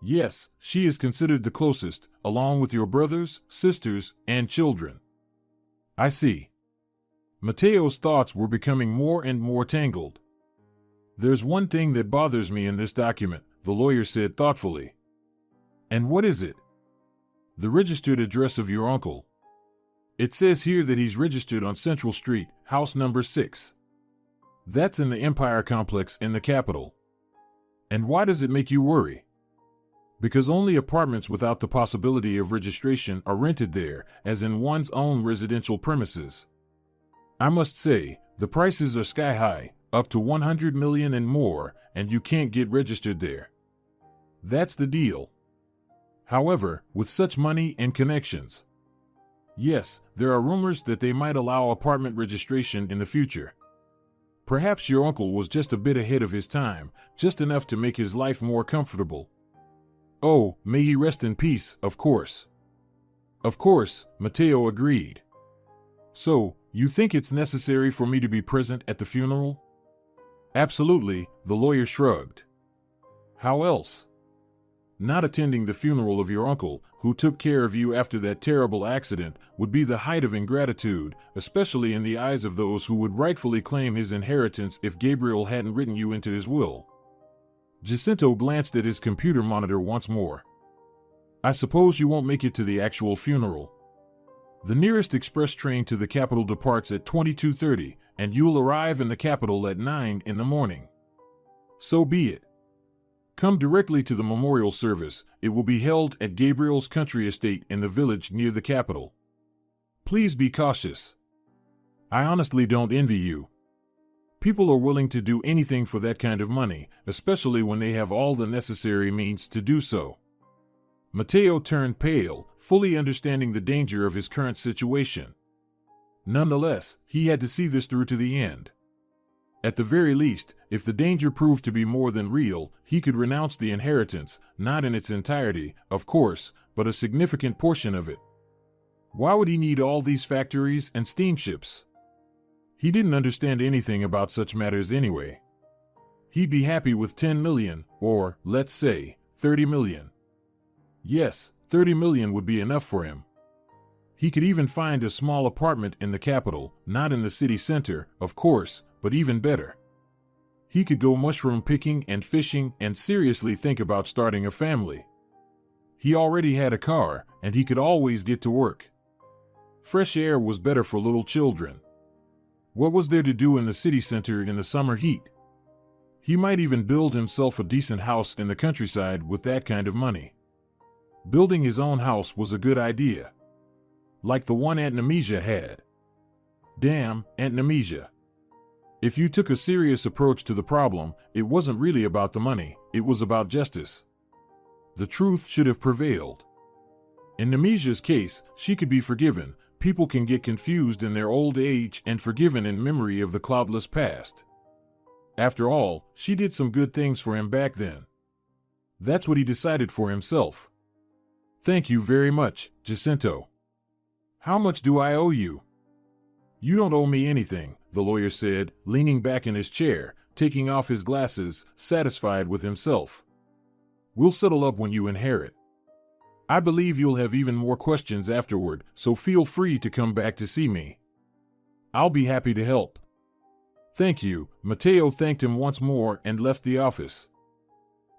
"Yes, she is considered the closest, along with your brothers, sisters, and children." "I see." Matteo's thoughts were becoming more and more tangled. "There's one thing that bothers me in this document," the lawyer said thoughtfully. "And what is it?" "The registered address of your uncle. It says here that he's registered on Central Street, house number 6. That's in the Empire Complex in the capital. And why does it make you worry?" "Because only apartments without the possibility of registration are rented there, as in one's own residential premises. I must say, the prices are sky high, up to 100 million and more, and you can't get registered there. That's the deal. However, with such money and connections, yes, there are rumors that they might allow apartment registration in the future. Perhaps your uncle was just a bit ahead of his time, just enough to make his life more comfortable. Oh, may he rest in peace, of course. Of course, Matteo agreed. So, you think it's necessary for me to be present at the funeral? Absolutely, the lawyer shrugged. How else? Not attending the funeral of your uncle, who took care of you after that terrible accident, would be the height of ingratitude, especially in the eyes of those who would rightfully claim his inheritance if Gabriel hadn't written you into his will. Jacinto glanced at his computer monitor once more. I suppose you won't make it to the actual funeral. The nearest express train to the capital departs at 22:30, and you'll arrive in the capital at 9 in the morning. So be it. Come directly to the memorial service. It will be held at Gabriel's country estate in the village near the capital. Please be cautious. I honestly don't envy you. People are willing to do anything for that kind of money, especially when they have all the necessary means to do so. Matteo turned pale, fully understanding the danger of his current situation. Nonetheless, he had to see this through to the end. At the very least, if the danger proved to be more than real, he could renounce the inheritance, not in its entirety, of course, but a significant portion of it. Why would he need all these factories and steamships? He didn't understand anything about such matters anyway. He'd be happy with 10 million, or, let's say, 30 million. Yes, 30 million would be enough for him. He could even find a small apartment in the capital, not in the city center, of course, but even better. He could go mushroom picking and fishing and seriously think about starting a family. He already had a car, and he could always get to work. Fresh air was better for little children. What was there to do in the city center in the summer heat? He might even build himself a decent house in the countryside with that kind of money. Building his own house was a good idea. Like the one Aunt Nemesia had. Damn, Aunt Nemesia. If you took a serious approach to the problem, it wasn't really about the money, it was about justice. The truth should have prevailed. In Nemesia's case, she could be forgiven. People can get confused in their old age and forgiven in memory of the cloudless past. After all, she did some good things for him back then. That's what he decided for himself. Thank you very much, Jacinto. How much do I owe you? You don't owe me anything, the lawyer said, leaning back in his chair, taking off his glasses, satisfied with himself. We'll settle up when you inherit. I believe you'll have even more questions afterward, so feel free to come back to see me. I'll be happy to help. Thank you. Matteo thanked him once more and left the office.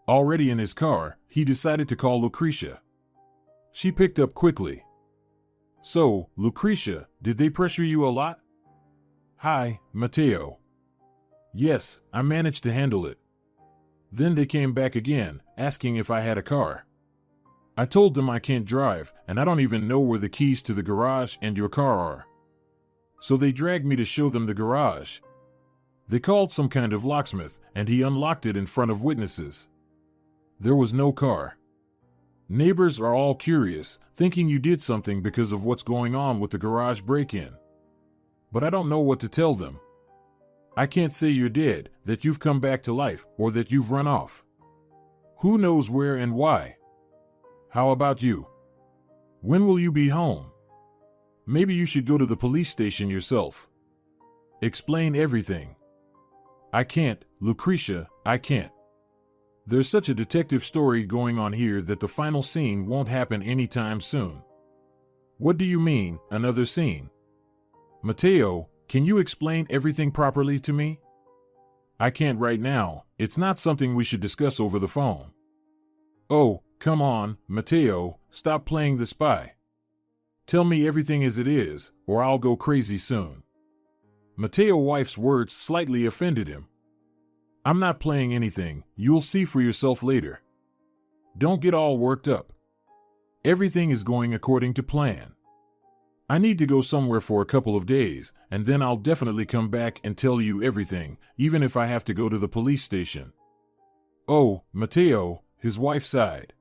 Already in his car, he decided to call Lucretia. She picked up quickly. So, Lucretia, did they pressure you a lot? Hi, Matteo. Yes, I managed to handle it. Then they came back again, asking if I had a car. I told them I can't drive, and I don't even know where the keys to the garage and your car are. So they dragged me to show them the garage. They called some kind of locksmith, and he unlocked it in front of witnesses. There was no car. Neighbors are all curious, thinking you did something because of what's going on with the garage break-in. But I don't know what to tell them. I can't say you're dead, that you've come back to life, or that you've run off. Who knows where and why? How about you? When will you be home? Maybe you should go to the police station yourself. Explain everything. I can't, Lucretia, I can't. There's such a detective story going on here that the final scene won't happen anytime soon. What do you mean, another scene? Matteo, can you explain everything properly to me? I can't right now. It's not something we should discuss over the phone. Oh, come on, Matteo, stop playing the spy. Tell me everything as it is, or I'll go crazy soon. Matteo's wife's words slightly offended him. I'm not playing anything, you'll see for yourself later. Don't get all worked up. Everything is going according to plan. I need to go somewhere for a couple of days, and then I'll definitely come back and tell you everything, even if I have to go to the police station. Oh, Matteo, his wife sighed.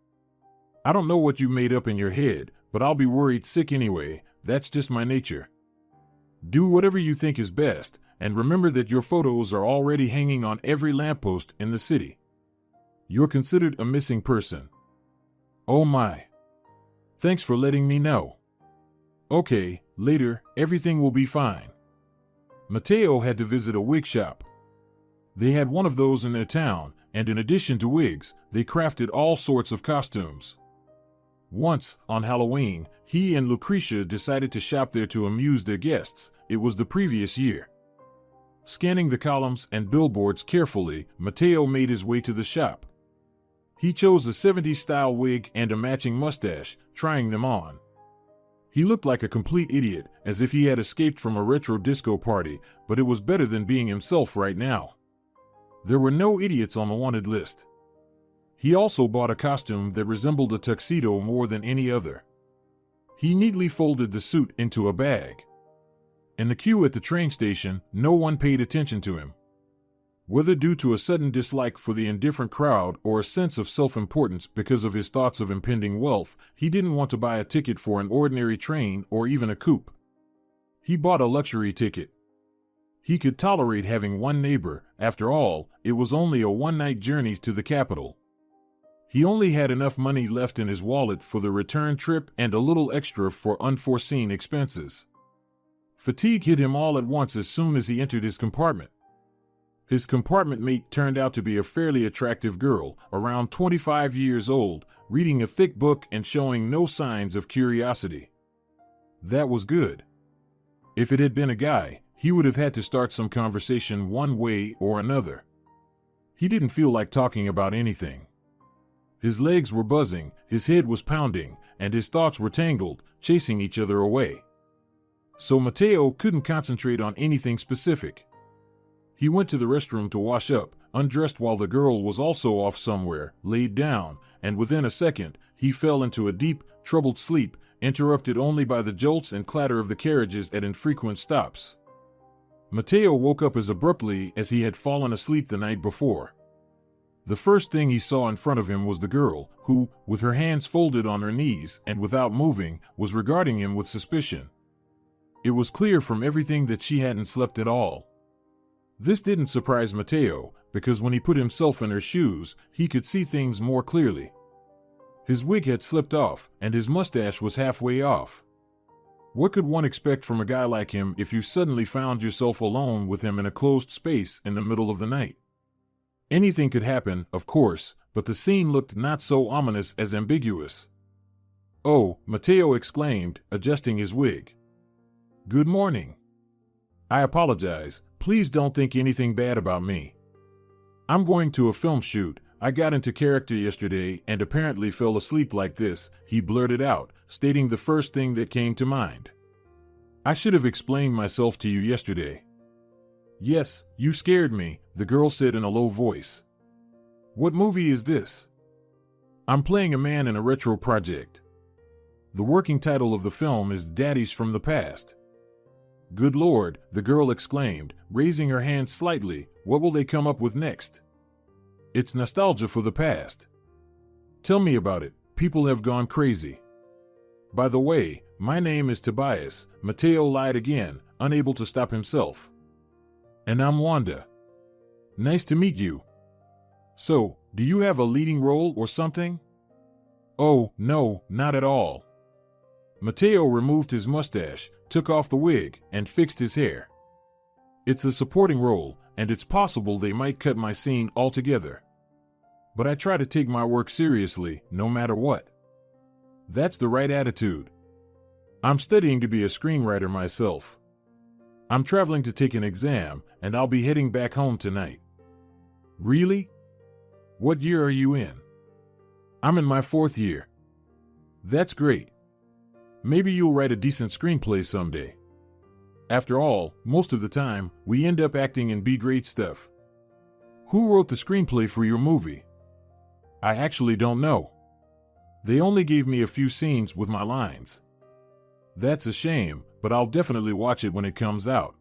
I don't know what you made up in your head, but I'll be worried sick anyway, that's just my nature. Do whatever you think is best, and remember that your photos are already hanging on every lamppost in the city. You're considered a missing person. Oh my. Thanks for letting me know. Okay, later, everything will be fine. Mateo had to visit a wig shop. They had one of those in their town, and in addition to wigs, they crafted all sorts of costumes. Once, on Halloween, he and Lucretia decided to shop there to amuse their guests. It was the previous year. Scanning the columns and billboards carefully, Mateo made his way to the shop. He chose a 70s-style wig and a matching mustache, trying them on. He looked like a complete idiot, as if he had escaped from a retro disco party, but it was better than being himself right now. There were no idiots on the wanted list. He also bought a costume that resembled a tuxedo more than any other. He neatly folded the suit into a bag. In the queue at the train station, no one paid attention to him. Whether due to a sudden dislike for the indifferent crowd or a sense of self-importance because of his thoughts of impending wealth, he didn't want to buy a ticket for an ordinary train or even a coupe. He bought a luxury ticket. He could tolerate having one neighbor. After all, it was only a one-night journey to the capital. He only had enough money left in his wallet for the return trip and a little extra for unforeseen expenses. Fatigue hit him all at once as soon as he entered his compartment. His compartment mate turned out to be a fairly attractive girl, around 25 years old, reading a thick book and showing no signs of curiosity. That was good. If it had been a guy, he would have had to start some conversation one way or another. He didn't feel like talking about anything. His legs were buzzing, his head was pounding, and his thoughts were tangled, chasing each other away. So Mateo couldn't concentrate on anything specific. He went to the restroom to wash up, undressed while the girl was also off somewhere, laid down, and within a second, he fell into a deep, troubled sleep, interrupted only by the jolts and clatter of the carriages at infrequent stops. Mateo woke up as abruptly as he had fallen asleep the night before. The first thing he saw in front of him was the girl, who, with her hands folded on her knees and without moving, was regarding him with suspicion. It was clear from everything that she hadn't slept at all. This didn't surprise Mateo, because when he put himself in her shoes, he could see things more clearly. His wig had slipped off, and his mustache was halfway off. What could one expect from a guy like him if you suddenly found yourself alone with him in a closed space in the middle of the night? Anything could happen, of course, but the scene looked not so ominous as ambiguous. "Oh," Mateo exclaimed, adjusting his wig. "Good morning. I apologize. Please don't think anything bad about me. I'm going to a film shoot. I got into character yesterday and apparently fell asleep like this," he blurted out, stating the first thing that came to mind. "I should have explained myself to you yesterday." "Yes, you scared me," the girl said in a low voice. "What movie is this?" "I'm playing a man in a retro project. The working title of the film is Daddies from the Past." "Good Lord," the girl exclaimed, raising her hand slightly. "What will they come up with next?" "It's nostalgia for the past. Tell me about it. People have gone crazy." "By the way, my name is Tobias," Mateo lied again, unable to stop himself. "And I'm Wanda. Nice to meet you. So, do you have a leading role or something?" "Oh, no, not at all." Mateo removed his mustache, took off the wig, and fixed his hair. "It's a supporting role, and it's possible they might cut my scene altogether. But I try to take my work seriously, no matter what. That's the right attitude. I'm studying to be a screenwriter myself. I'm traveling to take an exam, and I'll be heading back home tonight." "Really? What year are you in?" "I'm in my 4th year." "That's great. Maybe you'll write a decent screenplay someday. After all, most of the time, we end up acting in B-grade stuff." "Who wrote the screenplay for your movie?" "I actually don't know. They only gave me a few scenes with my lines." "That's a shame, but I'll definitely watch it when it comes out.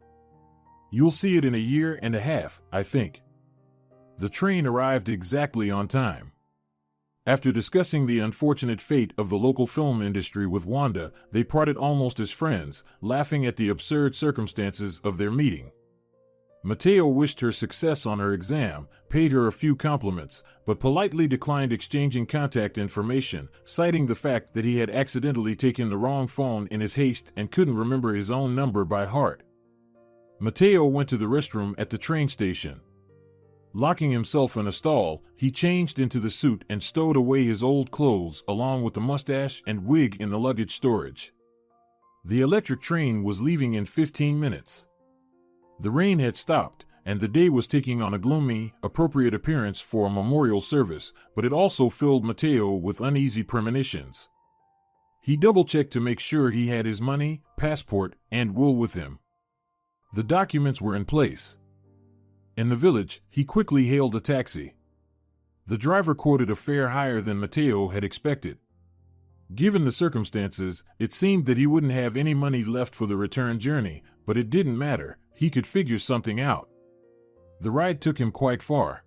You'll see it in a year and a half, I think." The train arrived exactly on time. After discussing the unfortunate fate of the local film industry with Wanda, they parted almost as friends, laughing at the absurd circumstances of their meeting. Mateo wished her success on her exam, paid her a few compliments, but politely declined exchanging contact information, citing the fact that he had accidentally taken the wrong phone in his haste and couldn't remember his own number by heart. Mateo went to the restroom at the train station. Locking himself in a stall, he changed into the suit and stowed away his old clothes along with the mustache and wig in the luggage storage. The electric train was leaving in 15 minutes. The rain had stopped, and the day was taking on a gloomy, appropriate appearance for a memorial service, but it also filled Mateo with uneasy premonitions. He double-checked to make sure he had his money, passport, and will with him. The documents were in place. In the village, he quickly hailed a taxi. The driver quoted a fare higher than Mateo had expected. Given the circumstances, it seemed that he wouldn't have any money left for the return journey, but it didn't matter. He could figure something out. The ride took him quite far.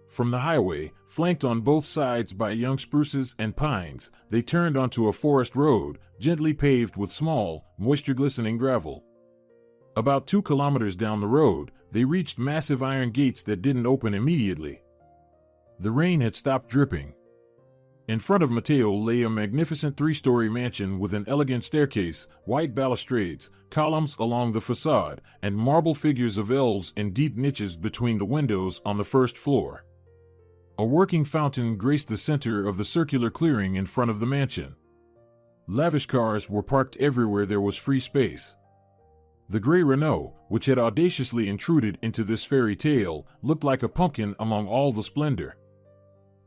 From the highway, flanked on both sides by young spruces and pines, they turned onto a forest road, gently paved with small, moisture-glistening gravel. About 2 kilometers down the road, they reached massive iron gates that didn't open immediately. The rain had stopped dripping. In front of Mateo lay a magnificent 3-story mansion with an elegant staircase, white balustrades, columns along the facade, and marble figures of elves in deep niches between the windows on the first floor. A working fountain graced the center of the circular clearing in front of the mansion. Lavish cars were parked everywhere there was free space. The gray Renault, which had audaciously intruded into this fairy tale, looked like a pumpkin among all the splendor.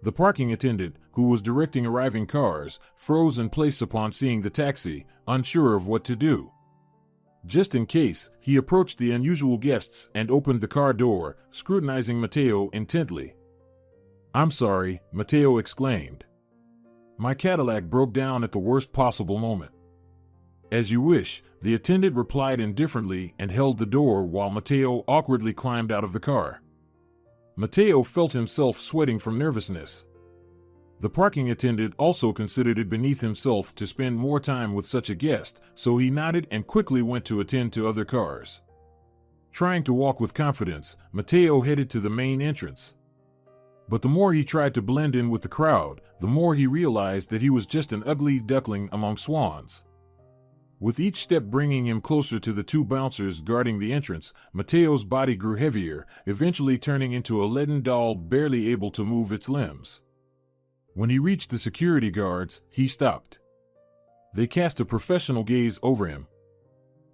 The parking attendant, who was directing arriving cars, froze in place upon seeing the taxi, unsure of what to do. Just in case, he approached the unusual guests and opened the car door, scrutinizing Mateo intently. "I'm sorry," Mateo exclaimed. "My Cadillac broke down at the worst possible moment." "As you wish," the attendant replied indifferently and held the door while Mateo awkwardly climbed out of the car. Mateo felt himself sweating from nervousness. The parking attendant also considered it beneath himself to spend more time with such a guest, so he nodded and quickly went to attend to other cars. Trying to walk with confidence, Mateo headed to the main entrance. But the more he tried to blend in with the crowd, the more he realized that he was just an ugly duckling among swans. With each step bringing him closer to the 2 bouncers guarding the entrance, Mateo's body grew heavier, eventually turning into a leaden doll barely able to move its limbs. When he reached the security guards, he stopped. They cast a professional gaze over him.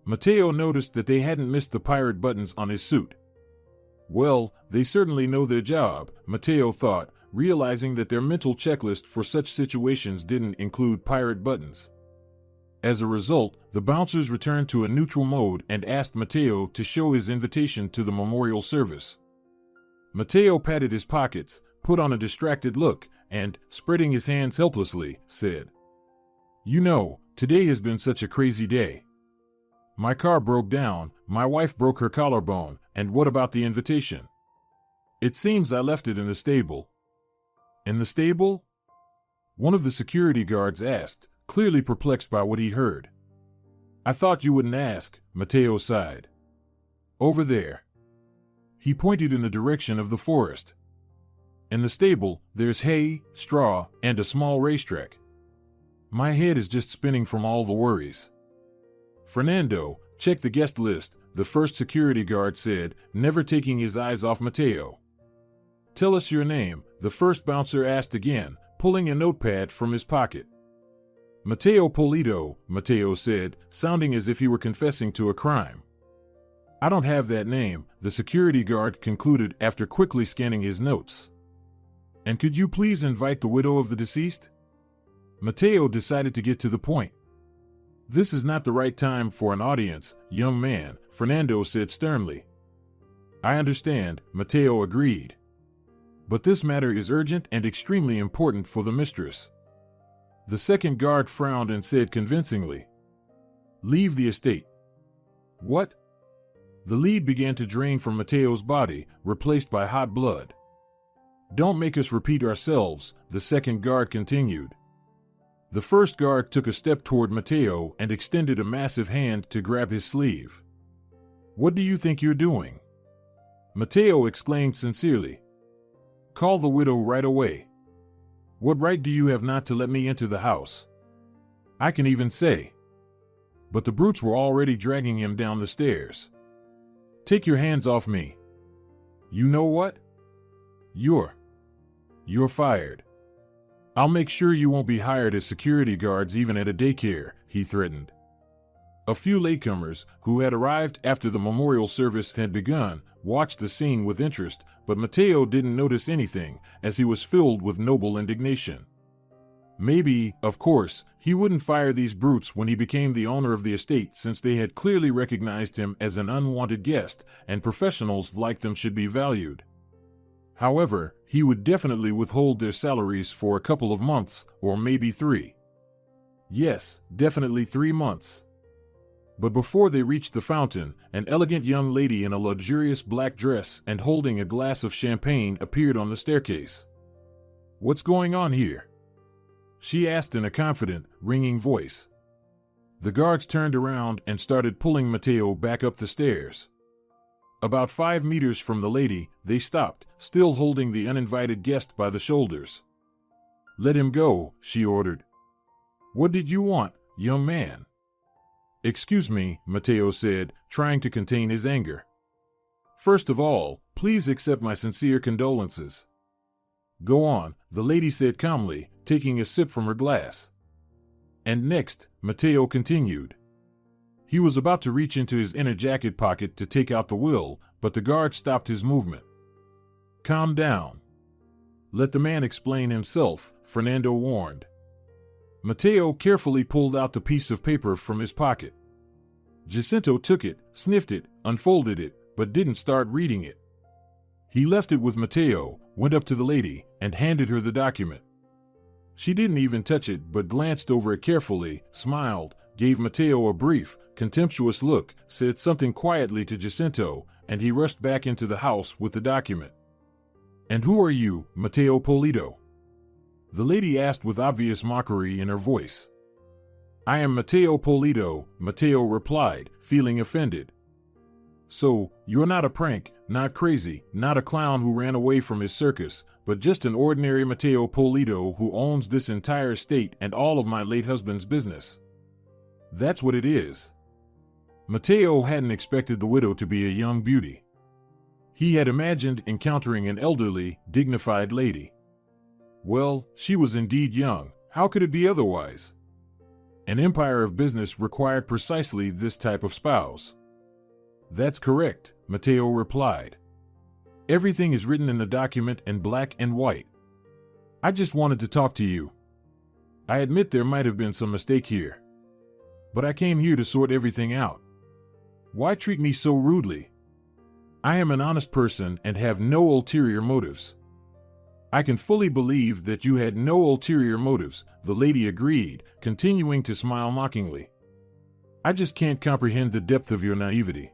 Mateo noticed that they hadn't missed the pirate buttons on his suit. Well, they certainly know their job, Mateo thought, realizing that their mental checklist for such situations didn't include pirate buttons. As a result, the bouncers returned to a neutral mode and asked Mateo to show his invitation to the memorial service. Mateo patted his pockets, put on a distracted look, and, spreading his hands helplessly, said, "You know, today has been such a crazy day. My car broke down, my wife broke her collarbone, and what about the invitation? It seems I left it in the stable." "In the stable?" one of the security guards asked, clearly perplexed by what he heard. "I thought you wouldn't ask," Mateo sighed. "Over there." He pointed in the direction of the forest. "In the stable, there's hay, straw, and a small racetrack. My head is just spinning from all the worries." "Fernando, check the guest list," the first security guard said, never taking his eyes off Mateo. "Tell us your name," the first bouncer asked again, pulling a notepad from his pocket. "Mateo Polito," Mateo said, sounding as if he were confessing to a crime. "I don't have that name," the security guard concluded after quickly scanning his notes. "And could you please invite the widow of the deceased?" Mateo decided to get to the point. "This is not the right time for an audience, young man," Fernando said sternly. "I understand," Mateo agreed. "But this matter is urgent and extremely important for the mistress." The second guard frowned and said convincingly, "Leave the estate." "What?" The lead began to drain from Mateo's body, replaced by hot blood. "Don't make us repeat ourselves," the second guard continued. The first guard took a step toward Mateo and extended a massive hand to grab his sleeve. "What do you think you're doing?" Mateo exclaimed sincerely. "Call the widow right away. What right do you have not to let me into the house? I can even say." But the brutes were already dragging him down the stairs. "Take your hands off me. You know what? You're fired. I'll make sure you won't be hired as security guards even at a daycare," he threatened. A few latecomers, who had arrived after the memorial service had begun, watched the scene with interest, but Mateo didn't notice anything, as he was filled with noble indignation. Maybe, of course, he wouldn't fire these brutes when he became the owner of the estate, since they had clearly recognized him as an unwanted guest, and professionals like them should be valued. However, he would definitely withhold their salaries for a couple of months, or maybe 3. Yes, definitely 3 months. But before they reached the fountain, an elegant young lady in a luxurious black dress and holding a glass of champagne appeared on the staircase. "What's going on here?" she asked in a confident, ringing voice. The guards turned around and started pulling Mateo back up the stairs. About 5 meters from the lady, they stopped, still holding the uninvited guest by the shoulders. "Let him go," she ordered. "What did you want, young man?" "Excuse me," Mateo said, trying to contain his anger. "First of all, please accept my sincere condolences." "Go on," the lady said calmly, taking a sip from her glass. "And next," Mateo continued. He was about to reach into his inner jacket pocket to take out the will, but the guard stopped his movement. "Calm down. Let the man explain himself," Fernando warned. Mateo carefully pulled out the piece of paper from his pocket. Jacinto took it, sniffed it, unfolded it, but didn't start reading it. He left it with Mateo, went up to the lady, and handed her the document. She didn't even touch it, but glanced over it carefully, smiled, gave Mateo a brief, contemptuous look, said something quietly to Jacinto, and he rushed back into the house with the document. "And who are you, Mateo Polito?" the lady asked with obvious mockery in her voice. "I am Mateo Polito," Mateo replied, feeling offended. "So, you're not a prank, not crazy, not a clown who ran away from his circus, but just an ordinary Mateo Polito who owns this entire estate and all of my late husband's business. That's what it is." Mateo hadn't expected the widow to be a young beauty. He had imagined encountering an elderly, dignified lady. Well, she was indeed young. How could it be otherwise? An empire of business required precisely this type of spouse. "That's correct," Mateo replied. "Everything is written in the document in black and white. I just wanted to talk to you. I admit there might have been some mistake here. But I came here to sort everything out. Why treat me so rudely? I am an honest person and have no ulterior motives." "I can fully believe that you had no ulterior motives," the lady agreed, continuing to smile mockingly. "I just can't comprehend the depth of your naivety.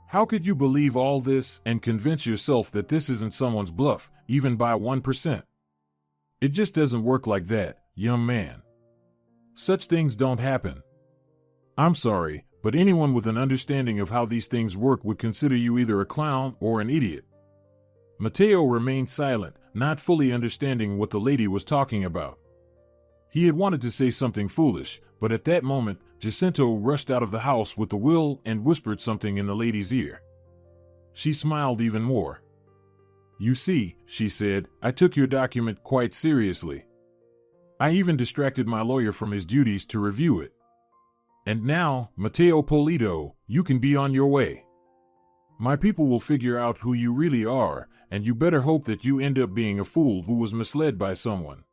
How could you believe all this and convince yourself that this isn't someone's bluff, even by 1%? It just doesn't work like that, young man. Such things don't happen. I'm sorry, but anyone with an understanding of how these things work would consider you either a clown or an idiot." Mateo remained silent, not fully understanding what the lady was talking about. He had wanted to say something foolish, but at that moment, Jacinto rushed out of the house with the will and whispered something in the lady's ear. She smiled even more. "You see," she said, "I took your document quite seriously. I even distracted my lawyer from his duties to review it. And now, Mateo Polito, you can be on your way. My people will figure out who you really are, and you better hope that you end up being a fool who was misled by someone."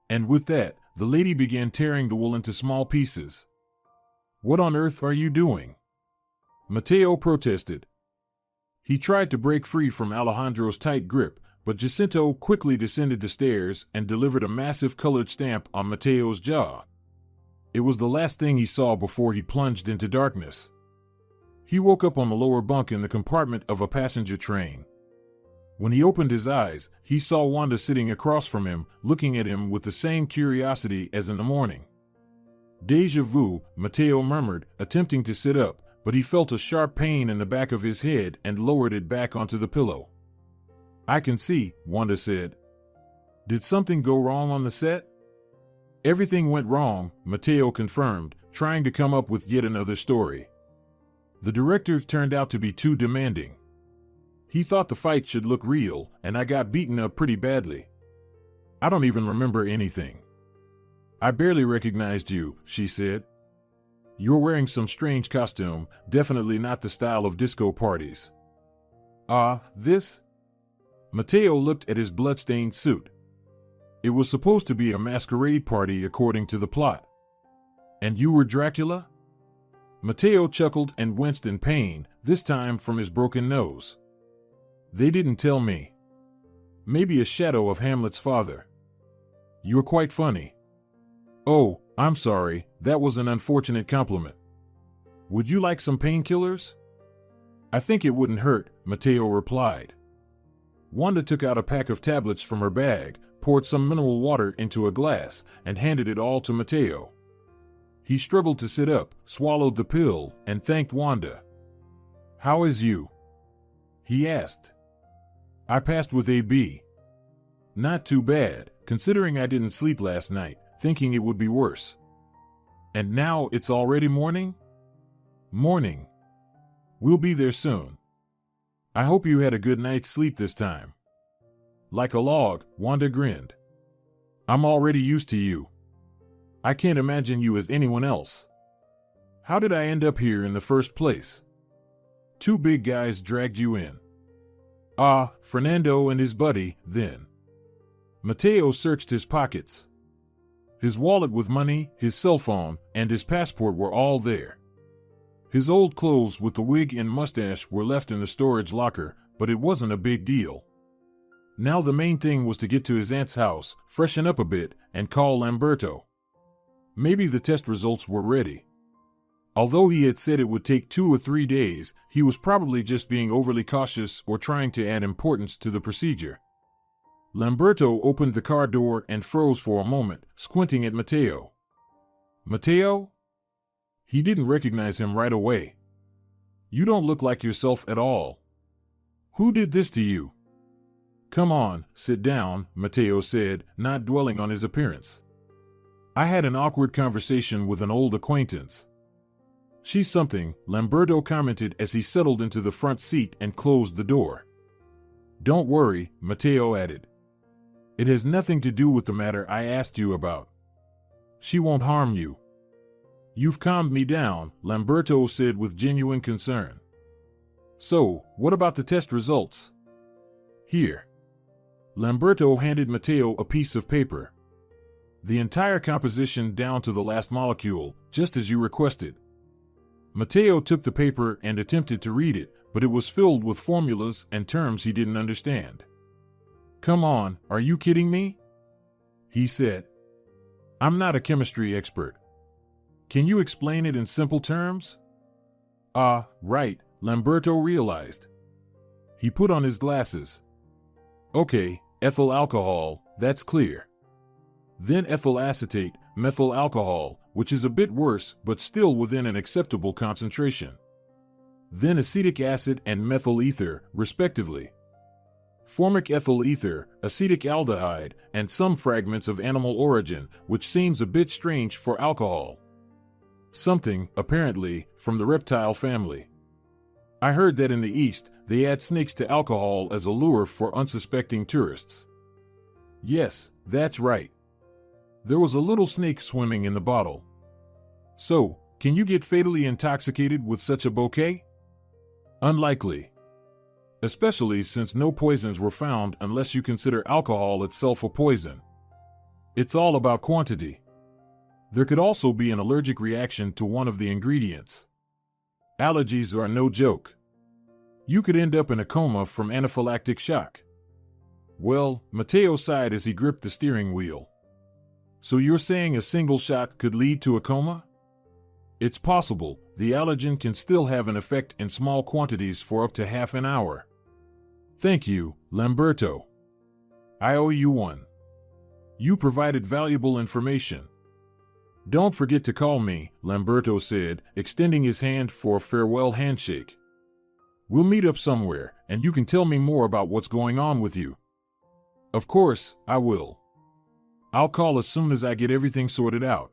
And with that, the lady began tearing the wool into small pieces. "What on earth are you doing?" Mateo protested. He tried to break free from Alejandro's tight grip, but Jacinto quickly descended the stairs and delivered a massive colored stamp on Mateo's jaw. It was the last thing he saw before he plunged into darkness. He woke up on the lower bunk in the compartment of a passenger train. When he opened his eyes, he saw Wanda sitting across from him, looking at him with the same curiosity as in the morning. "Déjà vu," Mateo murmured, attempting to sit up, but he felt a sharp pain in the back of his head and lowered it back onto the pillow. I can see, Wanda said. Did something go wrong on the set? Everything went wrong, Mateo confirmed, trying to come up with yet another story. The director turned out to be too demanding. He thought the fight should look real, and I got beaten up pretty badly. I don't even remember anything. I barely recognized you, she said. You're wearing some strange costume, definitely not the style of disco parties. This? Mateo looked at his blood-stained suit. It was supposed to be a masquerade party according to the plot. And you were Dracula? Mateo chuckled and winced in pain, this time from his broken nose. They didn't tell me. Maybe a shadow of Hamlet's father. You're quite funny. Oh, I'm sorry, that was an unfortunate compliment. Would you like some painkillers? I think it wouldn't hurt, Mateo replied. Wanda took out a pack of tablets from her bag, poured some mineral water into a glass, and handed it all to Mateo. He struggled to sit up, swallowed the pill, and thanked Wanda. How is you? He asked. I passed with a B. Not too bad, considering I didn't sleep last night, thinking it would be worse. And now it's already morning? Morning. We'll be there soon. I hope you had a good night's sleep this time. Like a log, Wanda grinned. I'm already used to you. I can't imagine you as anyone else. How did I end up here in the first place? Two big guys dragged you in. Fernando and his buddy, then. Mateo searched his pockets. His wallet with money, his cell phone, and his passport were all there. His old clothes with the wig and mustache were left in the storage locker, but it wasn't a big deal. Now the main thing was to get to his aunt's house, freshen up a bit, and call Lamberto. Maybe the test results were ready. Although he had said it would take 2 or 3 days, he was probably just being overly cautious or trying to add importance to the procedure. Lamberto opened the car door and froze for a moment, squinting at Mateo. Mateo? He didn't recognize him right away. You don't look like yourself at all. Who did this to you? Come on, sit down, Mateo said, not dwelling on his appearance. I had an awkward conversation with an old acquaintance. She's something, Lamberto commented as he settled into the front seat and closed the door. Don't worry, Mateo added. It has nothing to do with the matter I asked you about. She won't harm you. You've calmed me down, Lamberto said with genuine concern. So, what about the test results? Here. Lamberto handed Mateo a piece of paper. The entire composition down to the last molecule, just as you requested. Mateo took the paper and attempted to read it, but it was filled with formulas and terms he didn't understand. Come on, are you kidding me? He said. I'm not a chemistry expert. Can you explain it in simple terms? Right, Lamberto realized. He put on his glasses. Okay, ethyl alcohol, that's clear. Then ethyl acetate, methyl alcohol, which is a bit worse but still within an acceptable concentration. Then acetic acid and methyl ether, respectively. Formic ethyl ether, acetic aldehyde, and some fragments of animal origin, which seems a bit strange for alcohol. Something, apparently, from the reptile family. I heard that in the East, they add snakes to alcohol as a lure for unsuspecting tourists. Yes, that's right. There was a little snake swimming in the bottle. So, can you get fatally intoxicated with such a bouquet? Unlikely. Especially since no poisons were found unless you consider alcohol itself a poison. It's all about quantity. There could also be an allergic reaction to one of the ingredients. Allergies are no joke. You could end up in a coma from anaphylactic shock. Well, Mateo sighed as he gripped the steering wheel. So you're saying a single shot could lead to a coma? It's possible. The allergen can still have an effect in small quantities for up to half an hour. Thank you, Lamberto. I owe you one. You provided valuable information. Don't forget to call me, Lamberto said, extending his hand for a farewell handshake. We'll meet up somewhere, and you can tell me more about what's going on with you. Of course, I will. I'll call as soon as I get everything sorted out.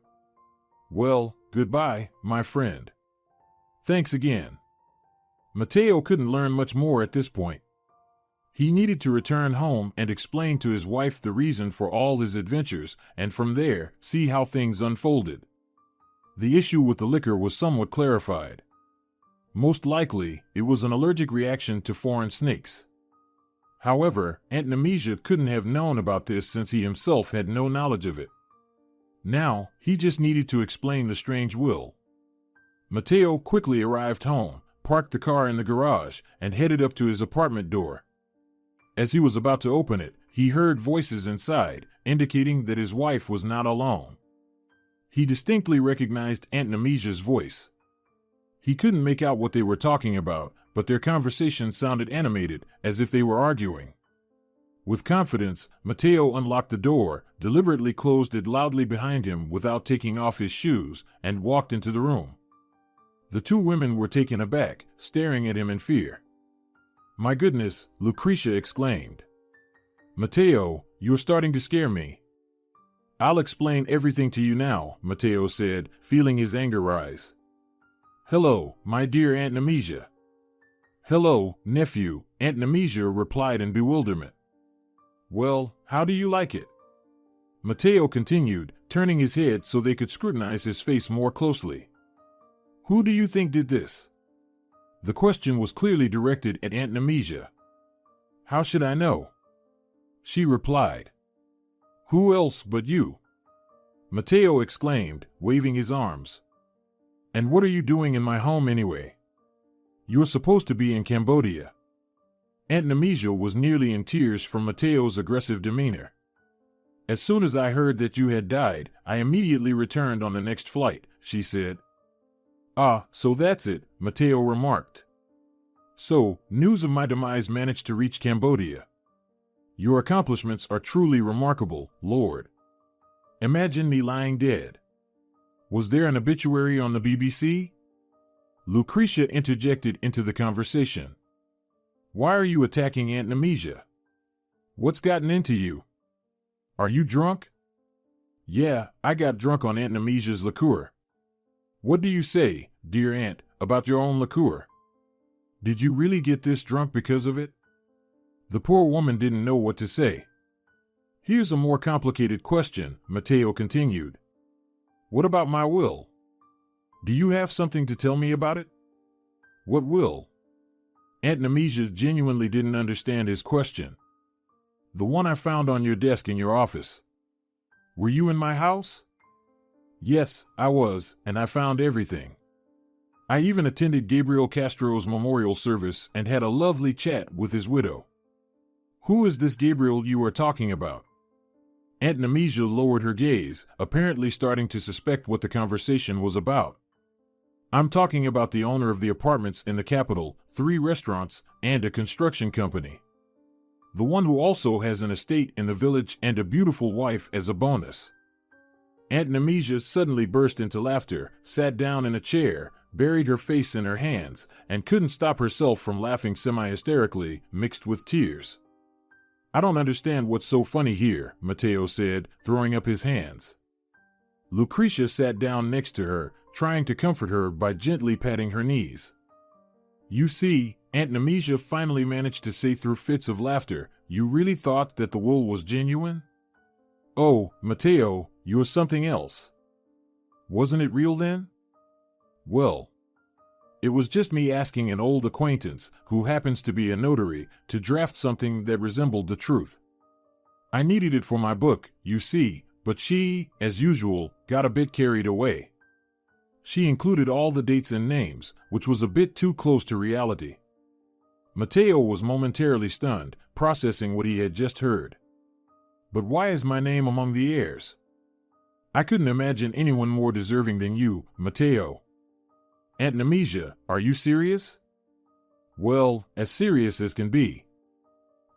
Well, goodbye, my friend. Thanks again. Mateo couldn't learn much more at this point. He needed to return home and explain to his wife the reason for all his adventures, and from there, see how things unfolded. The issue with the liquor was somewhat clarified. Most likely, it was an allergic reaction to foreign snakes. However, Aunt Nemesia couldn't have known about this since he himself had no knowledge of it. Now, he just needed to explain the strange will. Mateo quickly arrived home, parked the car in the garage, and headed up to his apartment door. As he was about to open it, he heard voices inside, indicating that his wife was not alone. He distinctly recognized Aunt Nemesia's voice. He couldn't make out what they were talking about, but their conversation sounded animated, as if they were arguing. With confidence, Mateo unlocked the door, deliberately closed it loudly behind him without taking off his shoes, and walked into the room. The two women were taken aback, staring at him in fear. My goodness, Lucretia exclaimed. Mateo, you're starting to scare me. I'll explain everything to you now, Mateo said, feeling his anger rise. Hello, my dear Aunt Nemesia. Hello, nephew, Aunt Nemesia replied in bewilderment. Well, how do you like it? Mateo continued, turning his head so they could scrutinize his face more closely. Who do you think did this? The question was clearly directed at Aunt Nemesia. How should I know? She replied. Who else but you? Mateo exclaimed, waving his arms. And what are you doing in my home anyway? You're supposed to be in Cambodia. Aunt Nemesia was nearly in tears from Mateo's aggressive demeanor. As soon as I heard that you had died, I immediately returned on the next flight, she said. Ah, so that's it, Mateo remarked. So, news of my demise managed to reach Cambodia. Your accomplishments are truly remarkable, Lord. Imagine me lying dead. Was there an obituary on the BBC? Lucretia interjected into the conversation. Why are you attacking Aunt Nemesia? What's gotten into you? Are you drunk? Yeah, I got drunk on Aunt Nemesia's liqueur. What do you say, dear aunt, about your own liqueur? Did you really get this drunk because of it? The poor woman didn't know what to say. Here's a more complicated question, Mateo continued. What about my will? Do you have something to tell me about it? What will? Aunt Nemesia genuinely didn't understand his question. The one I found on your desk in your office. Were you in my house? Yes, I was, and I found everything. I even attended Gabriel Castro's memorial service and had a lovely chat with his widow. Who is this Gabriel you are talking about? Aunt Nemesia lowered her gaze, apparently starting to suspect what the conversation was about. I'm talking about the owner of the apartments in the capital, 3 restaurants, and a construction company. The one who also has an estate in the village and a beautiful wife as a bonus. Aunt Nemesia suddenly burst into laughter, sat down in a chair, buried her face in her hands, and couldn't stop herself from laughing semi-hysterically, mixed with tears. I don't understand what's so funny here, Mateo said, throwing up his hands. Lucretia sat down next to her, trying to comfort her by gently patting her knees. You see, Aunt Nemesia finally managed to say through fits of laughter, you really thought that the wool was genuine? Oh, Mateo, you're something else. Wasn't it real then? Well, it was just me asking an old acquaintance, who happens to be a notary, to draft something that resembled the truth. I needed it for my book, you see, but she, as usual, got a bit carried away. She included all the dates and names, which was a bit too close to reality. Mateo was momentarily stunned, processing what he had just heard. But why is my name among the heirs? I couldn't imagine anyone more deserving than you, Mateo. Aunt Nemesia, are you serious? Well, as serious as can be.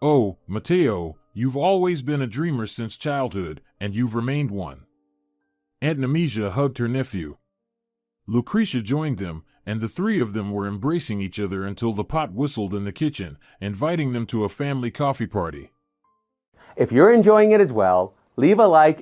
Oh, Mateo, you've always been a dreamer since childhood, and you've remained one. Aunt Nemesia hugged her nephew. Lucretia joined them, and the three of them were embracing each other until the pot whistled in the kitchen, inviting them to a family coffee party. If you're enjoying it as well, leave a like